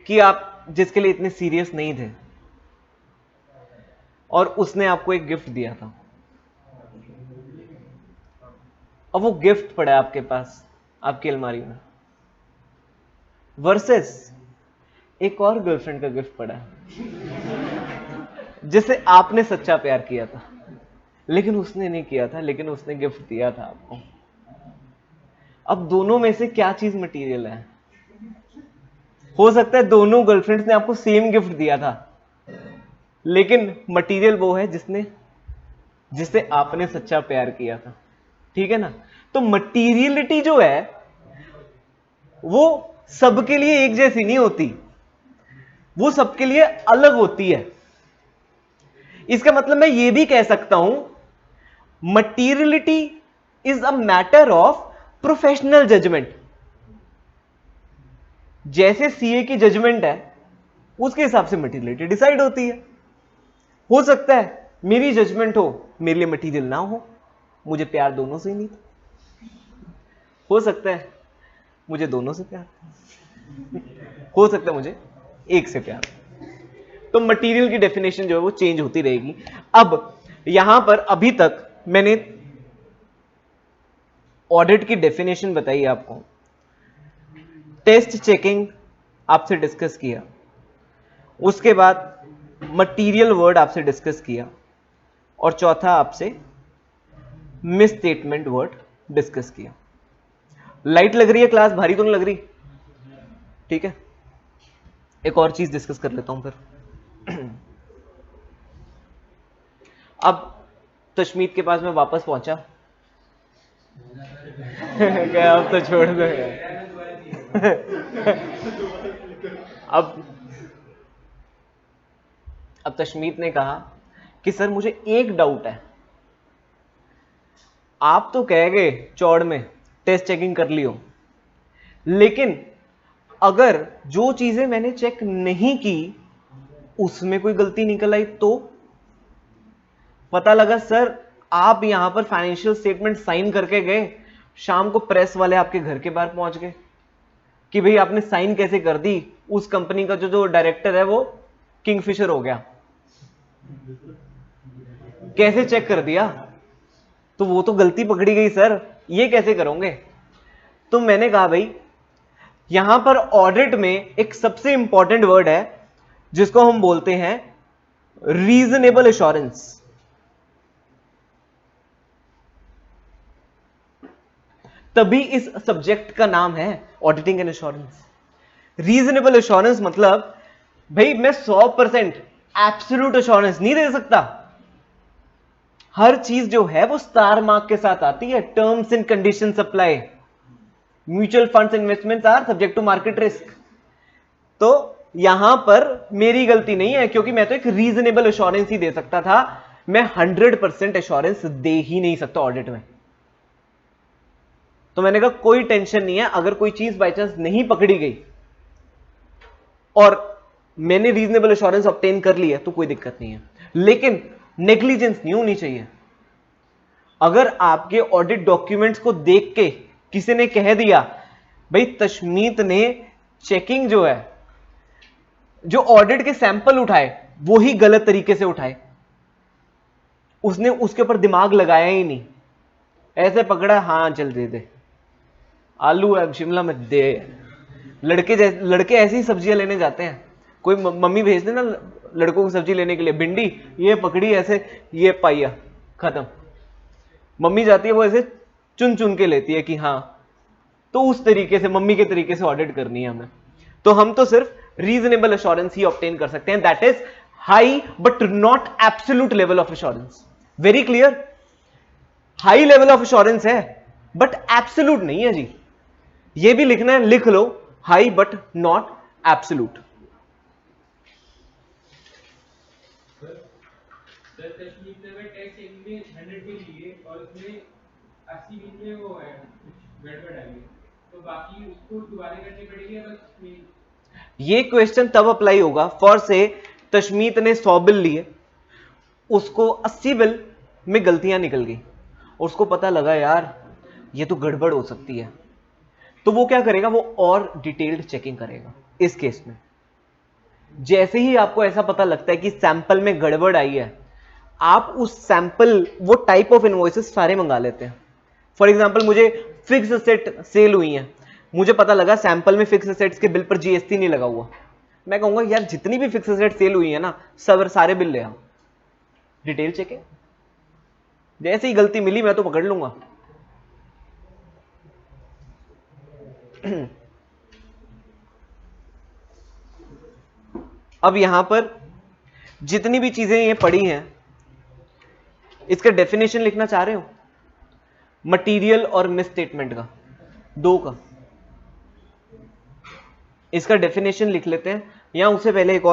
कि आप जिसके लिए इतने सीरियस नहीं थे, और उसने आपको एक गिफ्ट दिया था, अब वो गिफ्ट पड़ा है आपके पास आपकी अलमारी में, वर्सेस एक और गर्लफ्रेंड का गिफ्ट पड़ा है जिसे आपने सच्चा प्यार किया था, लेकिन उसने नहीं किया था, लेकिन उसने गिफ्ट दिया था आपको। अब दोनों में से क्या चीज मटेरियल है? हो सकता है दोनों गर्लफ्रेंड्स ने आपको सेम गिफ्ट दिया था, लेकिन मटेरियल वो है जिसे आपने सच्चा प्यार किया था, ठीक है ना? तो मटीरियलिटी जो है वो सबके लिए एक जैसी नहीं होती। वो सबके लिए अलग होती है। इसका मतलब मैं ये भी कह सकता हूं materiality is a matter of professional judgement. जैसे सीए की जजमेंट है उसके हिसाब से मटीरियलिटी डिसाइड होती है। हो सकता है मेरी जजमेंट हो मेरे लिए मटीरियल ना हो, मुझे प्यार दोनों से ही नहीं था। हो सकता है मुझे दोनों से प्यार, हो सकता है मुझे एक से प्यार। तो मटेरियल की डेफिनेशन जो है वो चेंज होती रहेगी। अब यहां पर अभी तक मैंने ऑडिट की डेफिनेशन बताई आपको, टेस्ट चेकिंग आपसे डिस्कस किया, उसके बाद मटेरियल वर्ड आपसे डिस्कस किया, और चौथा आपसे मिस स्टेटमेंट वर्ड डिस्कस किया। लाइट लग रही है क्लास, भारी तो नहीं लग रही? ठीक है, एक और चीज डिस्कस कर लेता हूं फिर। अब तशमीत के पास मैं वापस पहुंचा। क्या अब तो छोड़ दो अब तशमीत ने कहा कि सर मुझे एक डाउट है, आप तो कह गए चौड़ में टेस्ट चेकिंग कर लियो, लेकिन अगर जो चीजें मैंने चेक नहीं की उसमें कोई गलती निकल आई तो? पता लगा सर आप यहां पर फाइनेंशियल स्टेटमेंट साइन करके गए, शाम को प्रेस वाले आपके घर के बाहर पहुंच गए कि भाई आपने साइन कैसे कर दी, उस कंपनी का जो डायरेक्टर है वो किंगफिशर हो गया, कैसे चेक कर दिया? तो वो तो गलती पकड़ी गई सर, ये कैसे करोगे? तो मैंने कहा भाई यहां पर ऑडिट में एक सबसे इंपॉर्टेंट वर्ड है जिसको हम बोलते हैं रीजनेबल एश्योरेंस। तभी इस सब्जेक्ट का नाम है auditing and assurance. Reasonable assurance मतलब भाई मैं 100% एब्सोल्यूट एश्योरेंस नहीं दे सकता, हर चीज जो है वो स्टार मार्क के साथ आती है। Terms and conditions apply, mutual funds investments are subject to market risk. तो यहां पर मेरी गलती नहीं है क्योंकि मैं तो एक रीजनेबल एश्योरेंस ही दे सकता था, मैं 100% एश्योरेंस दे ही नहीं सकता ऑडिट में। तो मैंने कहा कोई टेंशन नहीं है, अगर कोई चीज बाय चांस नहीं पकड़ी गई और मैंने रीजनेबल एश्योरेंस ऑब्टेन कर लिया तो कोई दिक्कत नहीं है, लेकिन नेग्लिजेंस नहीं होनी चाहिए। अगर आपके ऑडिट डॉक्यूमेंट्स को देख के किसी ने कह दिया भाई तशमीत ने चेकिंग जो है, जो ऑडिट के सैंपल उठाए वो ही गलत तरीके से उठाए, उसने उसके ऊपर दिमाग लगाया ही नहीं, ऐसे पकड़ा हाँ चल दे दे, आलू है शिमला मिर्च दे। लड़के ऐसी सब्जियां लेने जाते हैं, कोई मम्मी भेज दे ना लड़कों को सब्जी लेने के लिए, भिंडी ये पकड़ी ऐसे, ये पाइया खत्म। मम्मी जाती है वो ऐसे चुन चुन के लेती है कि हाँ, तो उस तरीके से मम्मी के तरीके से ऑडिट करनी है हमें। तो हम तो सिर्फ रीजनेबल एश्योरेंस ही ऑब्टेन कर सकते हैं, that is high but not absolute level of assurance. Very clear? High level of assurance है बट एब्सोल्यूट नहीं है जी, ये भी लिखना है, लिख लो, हाई बट नॉट एब्सोल्यूट। ये क्वेश्चन तब अप्लाई होगा फॉर से तशमीत ने 100 बिल लिए, उसको 80 बिल में गलतियां निकल गई, उसको पता लगा यार ये तो गड़बड़ हो सकती है, तो वो क्या करेगा, वो और डिटेल्ड चेकिंग करेगा। इस केस में जैसे ही आपको ऐसा पता लगता है कि सैंपल में गड़बड़ आई है, आप उस सैंपल वो टाइप ऑफ इनवॉइसेस सारे मंगा लेते हैं। फॉर एग्जांपल मुझे फिक्स सेट सेल हुई है, मुझे पता लगा सैंपल में फिक्स सेट्स के बिल पर जीएसटी नहीं लगा हुआ, मैं कहूंगा यार जितनी भी फिक्स सेट सेल हुई है ना सब सारे बिल ले आओ, डिटेल चेकिंग। जैसे ही गलती मिली मैं तो पकड़ लूंगा। अब यहां पर जितनी भी चीजें ये पड़ी हैं इसका डेफिनेशन लिखना चाह रहे हो, मटेरियल और मिस स्टेटमेंट का, दो का, इसका डेफिनेशन लिख लेते हैं। या उससे पहले एक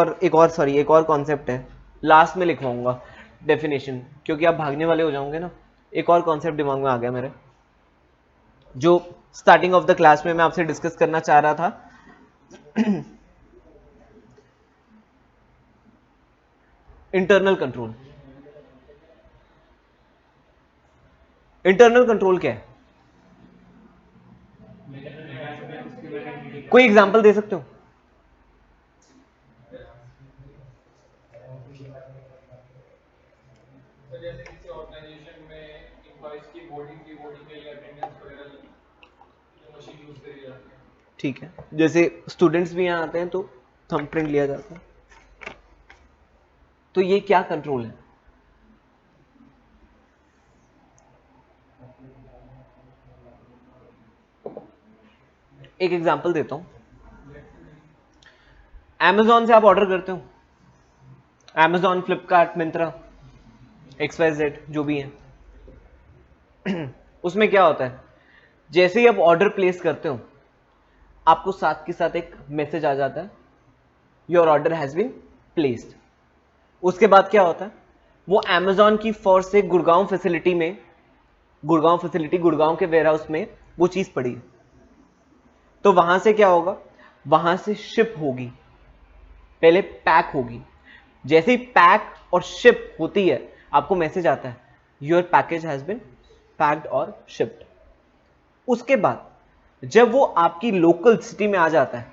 और कॉन्सेप्ट है, लास्ट में लिखवाऊंगा डेफिनेशन, क्योंकि आप भागने वाले हो जाओगे ना। एक और कॉन्सेप्ट दिमाग में आ गया मेरे, जो स्टार्टिंग ऑफ द क्लास में मैं आपसे डिस्कस करना चाह रहा था। Internal control. इंटरनल कंट्रोल क्या है? कोई एग्जांपल दे सकते हो? जैसे किसी ऑर्गेनाइजेशन में एम्प्लॉइज की बोर्डिंग के लिए अटेंडेंस वगैरह मशीन यूज करी जाती है। ठीक है, जैसे स्टूडेंट्स भी यहाँ आते हैं तो थंबप्रिंट लिया जाता है, तो ये क्या कंट्रोल है? एक एग्जांपल देता हूं, Amazon से आप ऑर्डर करते हो, Amazon, फ्लिपकार्ट, मिंत्रा, XYZ जो भी है। उसमें क्या होता है, जैसे ही आप ऑर्डर प्लेस करते हो आपको साथ के साथ एक मैसेज आ जाता है, your order has been placed. उसके बाद क्या होता है, वो Amazon की फोर्स से गुड़गांव फैसिलिटी गुड़गांव के वेयरहाउस में वो चीज पड़ी है, तो वहां से क्या होगा, वहां से शिप होगी, पहले पैक होगी। जैसे ही पैक और शिप होती है आपको मैसेज आता है, your package has been packed और शिप्ड। उसके बाद जब वो आपकी लोकल सिटी में आ जाता है,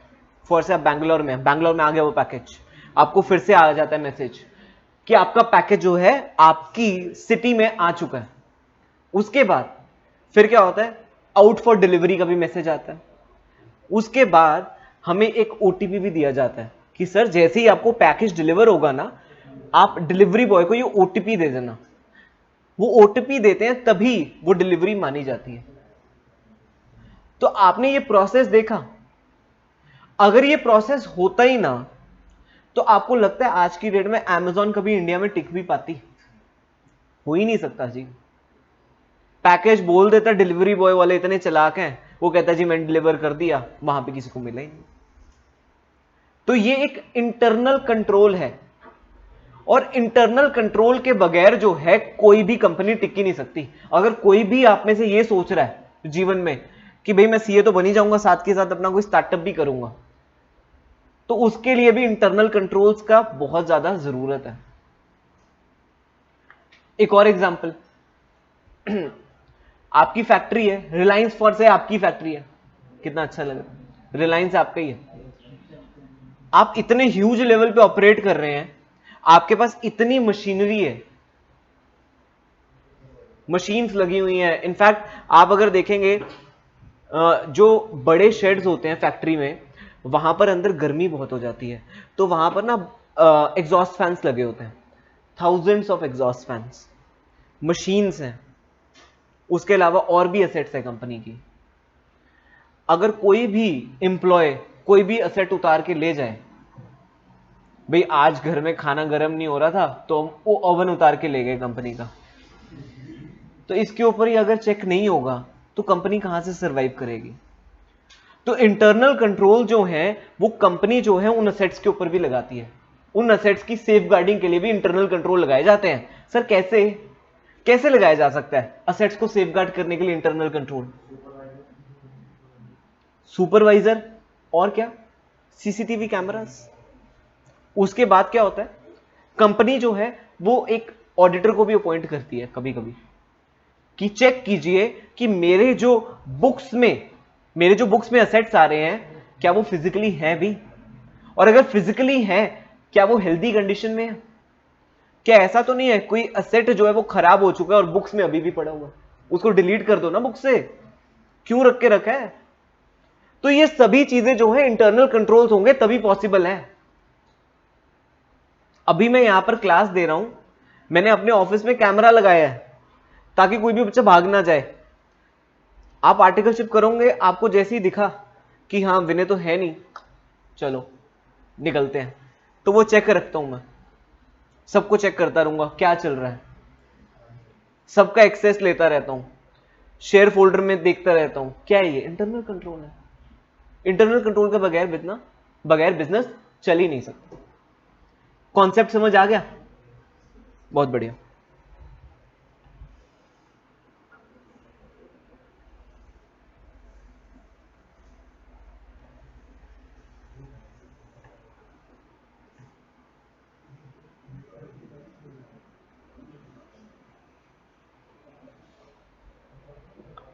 फॉर से आप बैंगलोर में आ गया वो पैकेज, आपको फिर से आ जाता है मैसेज कि आपका पैकेज जो है आपकी सिटी में आ चुका है। उसके बाद फिर क्या होता है, आउट फॉर डिलीवरी का भी मैसेज आता है। उसके बाद हमें एक ओटीपी भी दिया जाता है कि सर जैसे ही आपको पैकेज डिलीवर होगा ना, आप डिलीवरी बॉय को ये ओटीपी दे देना। वो ओटीपी देते हैं तभी वो डिलीवरी मानी जाती है। तो आपने ये प्रोसेस देखा, अगर ये प्रोसेस होता ही ना तो आपको लगता है आज की डेट में Amazon कभी इंडिया में टिक भी पाती? हो ही नहीं सकता जी। पैकेज बोल देता, डिलीवरी बॉय वाले इतने चालाक हैं, वो कहता जी मैंने डिलीवर कर दिया, वहां पे किसी को मिला ही नहीं। तो ये एक इंटरनल कंट्रोल है, और इंटरनल कंट्रोल के बगैर जो है कोई भी कंपनी टिक ही नहीं सकती। अगर कोई भी आप में से ये सोच रहा है जीवन में कि भाई मैं सीए तो बन ही जाऊंगा, साथ के साथ अपना कोई स्टार्टअप भी करूंगा, तो उसके लिए भी इंटरनल कंट्रोल्स का बहुत ज्यादा जरूरत है। एक और एग्जांपल, आपकी फैक्ट्री है, रिलायंस फॉर से आपकी फैक्ट्री है, कितना अच्छा लग रहा है, रिलायंस आपका ही है। आप इतने ह्यूज लेवल पे ऑपरेट कर रहे हैं, आपके पास इतनी मशीनरी है, मशीन्स लगी हुई हैं। इनफैक्ट आप अगर देखेंगे जो बड़े शेड्स होते हैं फैक्ट्री में, वहां पर अंदर गर्मी बहुत हो जाती है, तो वहां पर ना एग्जॉस्ट फैंस लगे होते हैं, thousands of exhaust fans, machines हैं। उसके अलावा और भी एसेट्स है कंपनी की। अगर कोई भी एम्प्लॉय कोई भी एसेट उतार के ले जाए, भाई आज घर में खाना गर्म नहीं हो रहा था तो वो ओवन उतार के ले गए कंपनी का, तो इसके ऊपर ही अगर चेक नहीं होगा तो कंपनी कहां से सरवाइव करेगी? तो इंटरनल कंट्रोल जो है वो कंपनी जो है उन असेट्स के ऊपर भी लगाती है। उन असेट्स की सेफ गार्डिंग के लिए भी इंटरनल कंट्रोल लगाए जाते हैं। सर कैसे कैसे लगाया जा सकता है असेट्स को सेफ गार्ड करने के लिए इंटरनल कंट्रोल? सुपरवाइजर, और क्या, सीसीटीवी कैमरास। उसके बाद क्या होता है, कंपनी जो है वो एक ऑडिटर को भी अपॉइंट करती है कभी कभी, कि चेक कीजिए कि मेरे जो बुक्स में असेट्स आ रहे हैं क्या वो फिजिकली हैं भी, और अगर फिजिकली हैं क्या वो हेल्दी कंडीशन में है। क्या ऐसा तो नहीं है कोई असेट जो है वो खराब हो चुका है और बुक्स में अभी भी पड़ा हुआ, उसको डिलीट कर दो ना बुक से, क्यों रख के रखा है? तो ये सभी चीजें जो है इंटरनल कंट्रोल्स होंगे तभी पॉसिबल है। अभी मैं यहां पर क्लास दे रहा हूं, मैंने अपने ऑफिस में कैमरा लगाया है ताकि कोई भी बच्चा भाग ना जाए। आप आर्टिकलशिप करोगे, आपको जैसे ही दिखा कि हाँ विनय तो है नहीं, चलो निकलते हैं, तो वो चेक रखता हूं, मैं सबको चेक करता रहूंगा क्या चल रहा है, सबका एक्सेस लेता रहता हूं, शेयर फोल्डर में देखता रहता हूं। क्या है ये? इंटरनल कंट्रोल है। इंटरनल कंट्रोल के बगैर बिजनेस चल ही नहीं सकता। कॉन्सेप्ट समझ आ गया? बहुत बढ़िया।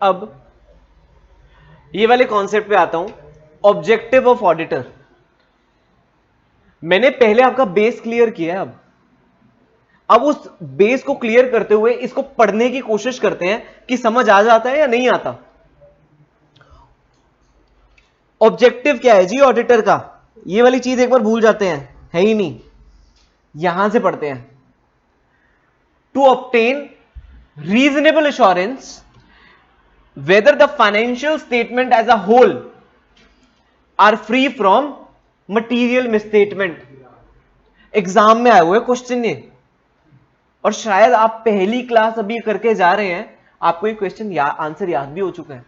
अब ये वाले कॉन्सेप्ट पे आता हूं, ऑब्जेक्टिव ऑफ ऑडिटर। मैंने पहले आपका बेस क्लियर किया है। अब उस बेस को क्लियर करते हुए इसको पढ़ने की कोशिश करते हैं कि समझ आ जाता है या नहीं आता। ऑब्जेक्टिव क्या है जी ऑडिटर का? ये वाली चीज एक बार भूल जाते हैं, है ही नहीं। यहां से पढ़ते हैं। To obtain reasonable assurance whether the financial statement as a whole are free from material misstatement। Exam में आए हुए क्वेश्चन ये, और शायद आप पहली क्लास अभी करके जा रहे हैं, आपको ये क्वेश्चन आंसर याद भी हो चुका है।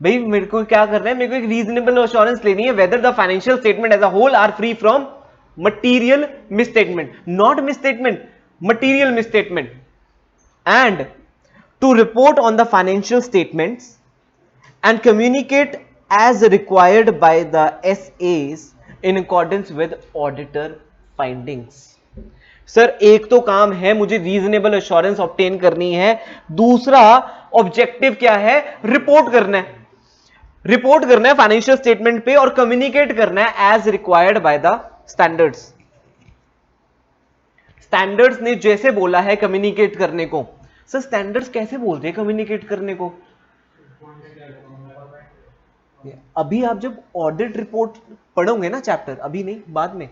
भाई मेरे को क्या करना है, मेरे को एक रीजनेबल एश्योरेंस लेनी है whether the financial statement as a whole are free from material misstatement, not misstatement, material misstatement, and to report on the financial statements and communicate as required by the SAs in accordance with auditor findings। Sir एक तो काम है मुझे reasonable assurance obtain करनी है, दूसरा objective क्या है, रिपोर्ट करना है। रिपोर्ट करना है फाइनेंशियल स्टेटमेंट पे और कम्युनिकेट करना है as required by the standards. Standards ने जैसे बोला है कम्युनिकेट करने को। सर स्टैंडर्ड्स कैसे बोलते हैं कम्युनिकेट करने को? अभी आप जब ऑडिट रिपोर्ट पढ़ोगे ना चैप्टर, अभी नहीं बाद में,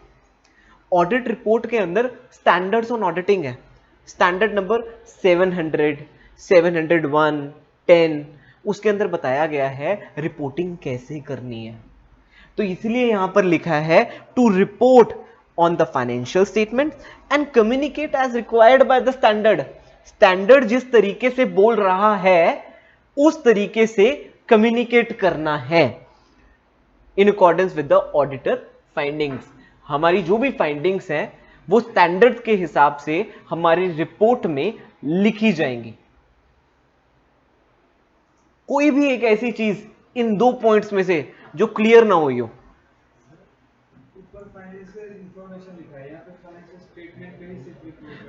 ऑडिट रिपोर्ट के अंदर स्टैंडर्ड्स ऑन ऑडिटिंग है। स्टैंडर्ड नंबर 700, 701, 10, उसके अंदर बताया गया है रिपोर्टिंग कैसे करनी है। तो इसलिए यहां पर लिखा है to report on the financial statement and communicate as required by the standard. Standard जिस तरीके से बोल रहा है उस तरीके से कम्युनिकेट करना है in accordance with the auditor findings. हमारी जो भी फाइंडिंग्स हैं वो स्टैंडर्ड के हिसाब से हमारी रिपोर्ट में लिखी जाएंगी। कोई भी एक ऐसी चीज इन दो पॉइंट्स में से जो क्लियर ना हुई हो।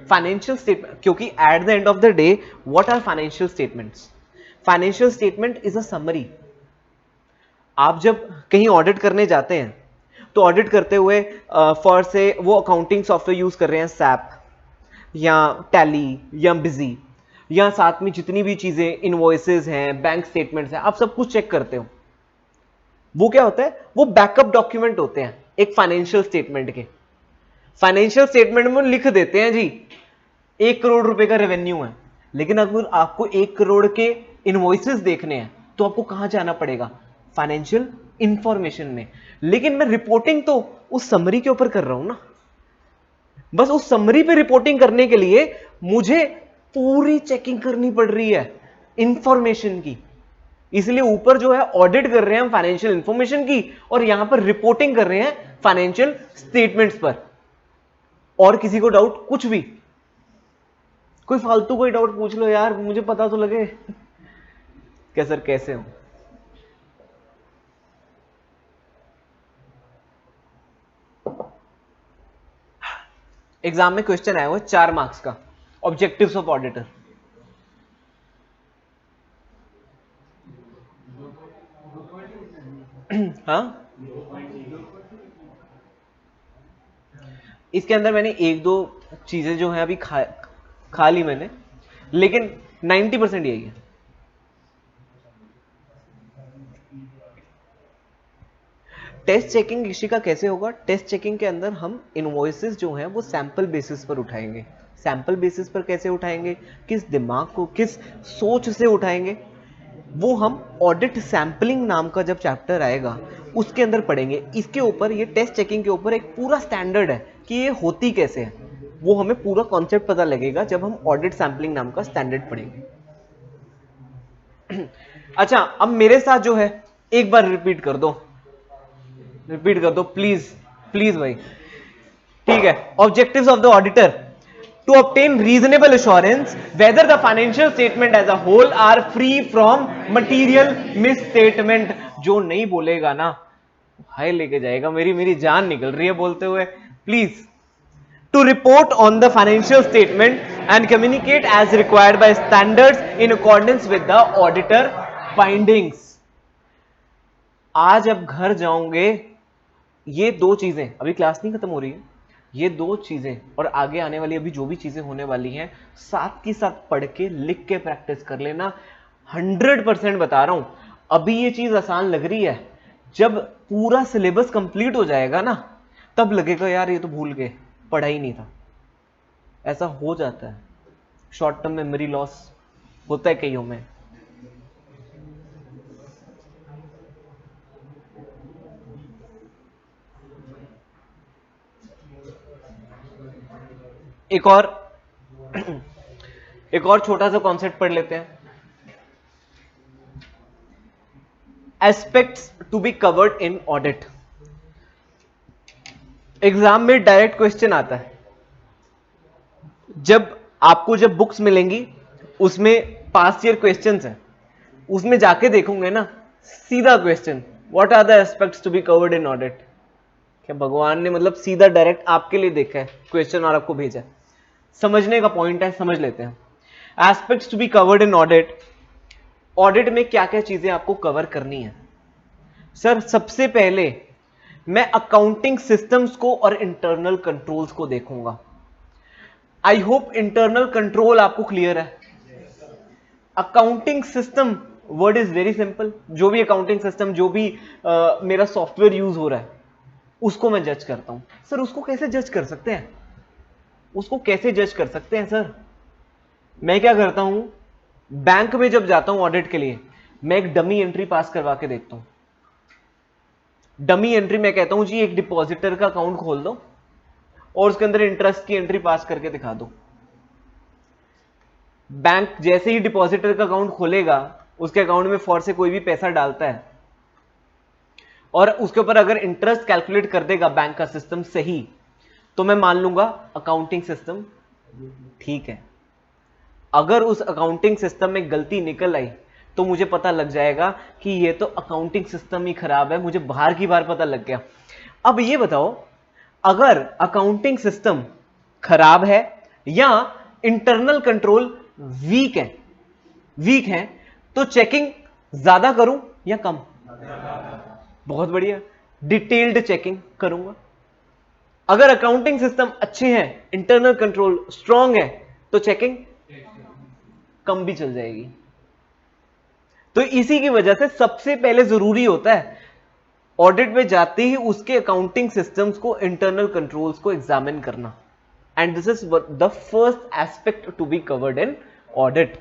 फाइनेंशियल स्टेटमेंट, क्योंकि at the end of the day what are financial statements? Financial statement is a summary. आप जब कहीं ऑडिट करने जाते हैं तो ऑडिट करते हुए फॉर से वो अकाउंटिंग सॉफ्टवेयर यूज कर रहे हैं, सैप या टैली या बिजी, या साथ में जितनी भी चीजें इनवॉइसेस हैं, बैंक स्टेटमेंट्स हैं, आप सब कुछ चेक करते हो। वो क्या होता है, वो बैकअप डॉक्यूमेंट होते हैं एक फाइनेंशियल स्टेटमेंट के। फाइनेंशियल स्टेटमेंट में लिख देते हैं जी 1 करोड़ रुपए का रेवेन्यू है, लेकिन अगर आपको 1 करोड़ के इनवॉइसेस देखने हैं तो आपको कहां जाना पड़ेगा, फाइनेंशियल इंफॉर्मेशन में। लेकिन मैं रिपोर्टिंग तो उस समरी के ऊपर कर रहा हूं ना, बस उस समरी पे रिपोर्टिंग करने के लिए मुझे पूरी चेकिंग करनी पड़ रही है इंफॉर्मेशन की। इसलिए ऊपर जो है ऑडिट कर रहे हैं हम फाइनेंशियल इंफॉर्मेशन की, और यहां पर रिपोर्टिंग कर रहे हैं फाइनेंशियल स्टेटमेंट्स पर। और किसी को डाउट कुछ भी, कोई फालतू कोई डाउट पूछ लो यार, मुझे पता तो लगे। क्या सर कैसे हो? एग्जाम में क्वेश्चन आया हुआ 4 मार्क्स का, ऑब्जेक्टिव्स ऑफ ऑडिटर। हाँ इसके अंदर मैंने 1-2 चीजें जो है अभी खा ली मैंने, लेकिन 90% यही है। टेस्ट चेकिंग ऋषि का कैसे होगा? टेस्ट चेकिंग के अंदर हम इनवॉइसेस जो हैं वो सैंपल बेसिस पर उठाएंगे। सैंपल बेसिस पर कैसे उठाएंगे, किस दिमाग को, किस सोच से उठाएंगे, वो हम ऑडिट सैंपलिंग नाम का जब चैप्टर आएगा उसके अंदर पढ़ेंगे। इसके ऊपर, ये टेस्ट चेकिंग के ऊपर एक पूरा स्टैंडर्ड है कि ये होती कैसे है, वो हमें पूरा कॉन्सेप्ट पता लगेगा जब हम ऑडिट सैंपलिंग नाम का स्टैंडर्ड पढ़ेंगे। अच्छा अब मेरे साथ जो है एक बार रिपीट कर दो प्लीज। प्लीज भाई, ठीक है। Objectives of the auditor to obtain reasonable assurance whether the financial statement as a whole are free from material misstatement. जो नहीं बोलेगा ना हाय लेके जाएगा, मेरी मेरी जान निकल रही है बोलते हुए। Please to report on the financial statement and communicate as required by standards in accordance with the auditor findings। आज अब घर जाओगे, ये दो चीजें, अभी क्लास नहीं खत्म हो रही है, ये दो चीजें और आगे आने वाली अभी जो भी चीजें होने वाली हैं साथ की साथ पढ़ के लिख के प्रैक्टिस कर लेना। 100% बता रहा हूं, अभी ये चीज आसान लग रही है, जब पूरा सिलेबस कंप्लीट हो जाएगा ना तब लगेगा यार ये तो भूल गए, पढ़ा ही नहीं था। ऐसा हो जाता है, शॉर्ट टर्म मेमोरी लॉस होता है कईयों में। एक और छोटा सा कॉन्सेप्ट पढ़ लेते हैं, aspects to be covered in audit. Exam में डायरेक्ट क्वेश्चन आता है, जब आपको जब बुक्स मिलेंगी उसमें पास्ट ईयर क्वेश्चंस हैं, उसमें जाके देखोगे ना सीधा question, what are the aspects to be covered in audit. क्या भगवान ने मतलब सीधा डायरेक्ट आपके लिए देखा है क्वेश्चन और आपको भेजा है। समझने का पॉइंट है, समझ लेते हैं। Aspects to be covered in audit, audit में क्या क्या चीजें आपको कवर करनी है। सर सबसे पहले मैं अकाउंटिंग सिस्टम्स को और इंटरनल कंट्रोल्स को देखूंगा। आई होप इंटरनल कंट्रोल आपको क्लियर है। Accounting system word is very simple, जो भी अकाउंटिंग सिस्टम, जो भी मेरा सॉफ्टवेयर यूज हो रहा है उसको मैं जज करता हूं। सर उसको कैसे जज कर सकते हैं, उसको कैसे जज कर सकते हैं सर? मैं क्या करता हूं, बैंक में जब जाता हूं ऑडिट के लिए, मैं एक डमी एंट्री पास करवा के देखता हूं। डमी एंट्री मैं कहता हूं जी एक डिपॉजिटर का अकाउंट खोल दो और उसके अंदर इंटरेस्ट की एंट्री पास करके दिखा दो। बैंक जैसे ही डिपॉजिटर का अकाउंट खोलेगा, उसके अकाउंट में फॉर से कोई भी पैसा डालता है और उसके ऊपर अगर इंटरेस्ट कैलकुलेट कर देगा बैंक का सिस्टम सही, तो मैं मान लूंगा अकाउंटिंग सिस्टम ठीक है। अगर उस अकाउंटिंग सिस्टम में गलती निकल आई तो मुझे पता लग जाएगा कि ये तो अकाउंटिंग सिस्टम ही खराब है, मुझे बाहर की बार पता लग गया। अब ये बताओ, अगर अकाउंटिंग सिस्टम खराब है या इंटरनल कंट्रोल वीक है तो चेकिंग ज्यादा करूं या कम? बहुत बढ़िया, डिटेल्ड चेकिंग करूंगा। अगर अकाउंटिंग सिस्टम अच्छे हैं, इंटरनल कंट्रोल स्ट्रांग है, तो चेकिंग कम भी चल जाएगी। तो इसी की वजह से सबसे पहले जरूरी होता है ऑडिट में जाते ही उसके अकाउंटिंग सिस्टम्स को, इंटरनल कंट्रोल्स को एग्जामिन करना। And this is the first aspect to be covered in audit.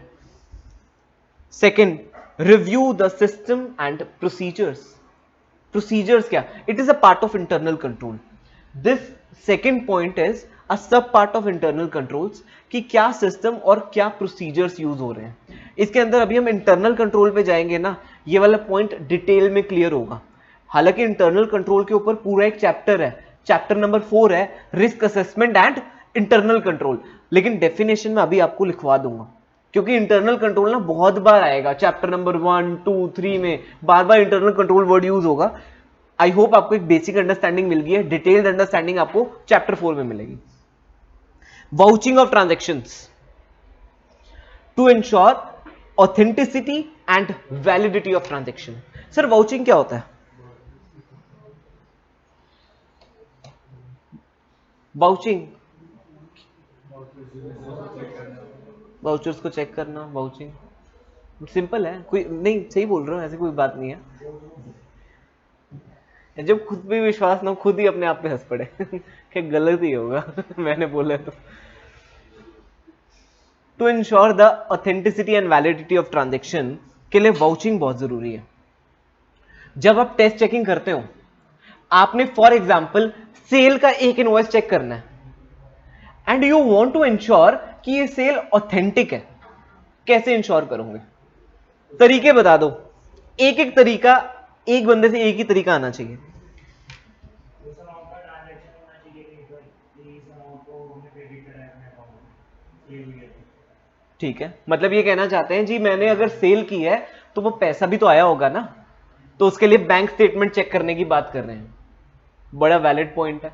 Second, review the system and procedures. Procedures क्या? It is a part of internal control. This second point is a sub part of internal controls, कि क्या system और क्या procedures use हो रहे हैं। इसके अंदर अभी हम इंटरनल कंट्रोल पे जाएंगे ना, ये वाला पॉइंट डिटेल में क्लियर होगा। हालांकि इंटरनल कंट्रोल के ऊपर पूरा एक चैप्टर है, चैप्टर नंबर 4 है risk assessment and internal control, लेकिन डेफिनेशन में अभी आपको लिखवा दूंगा, क्योंकि इंटरनल कंट्रोल ना बहुत बार आएगा, चैप्टर नंबर 1, 2, 3 में बार बार इंटरनल कंट्रोल वर्ड यूज होगा। आई होप आपको एक बेसिक अंडरस्टैंडिंग मिल गई है, डिटेल्ड अंडरस्टैंडिंग आपको चैप्टर 4 में मिलेगी। Vouching of transactions to ensure authenticity and validity of transaction. Sir vouching क्या होता है? वाउचिंग, वाउचर्स को चेक करना, वाउचिंग सिंपल है, कोई नहीं, सही बोल रहा हूं, ऐसी कोई बात नहीं है। जब खुद पे विश्वास ना हो, खुद ही अपने आप पे हंस पड़े क्या गलत ही होगा मैंने बोला तो। To ensure the authenticity and validity of transaction के लिए वाउचिंग बहुत जरूरी है। जब आप टेस्ट चेकिंग करते हो, आपने फॉर एग्जांपल सेल का एक इनवॉइस चेक करना है and you want to ensure कि ये सेल ऑथेंटिक है। कैसे इंश्योर करोगे? तरीके बता दो, एक एक तरीका, एक बंदे से एक ही तरीका आना चाहिए। ठीक है, मतलब ये कहना चाहते हैं जी मैंने अगर सेल की है तो वो पैसा भी तो आया होगा ना, तो उसके लिए बैंक स्टेटमेंट चेक करने की बात कर रहे हैं। बड़ा वैलिड पॉइंट है।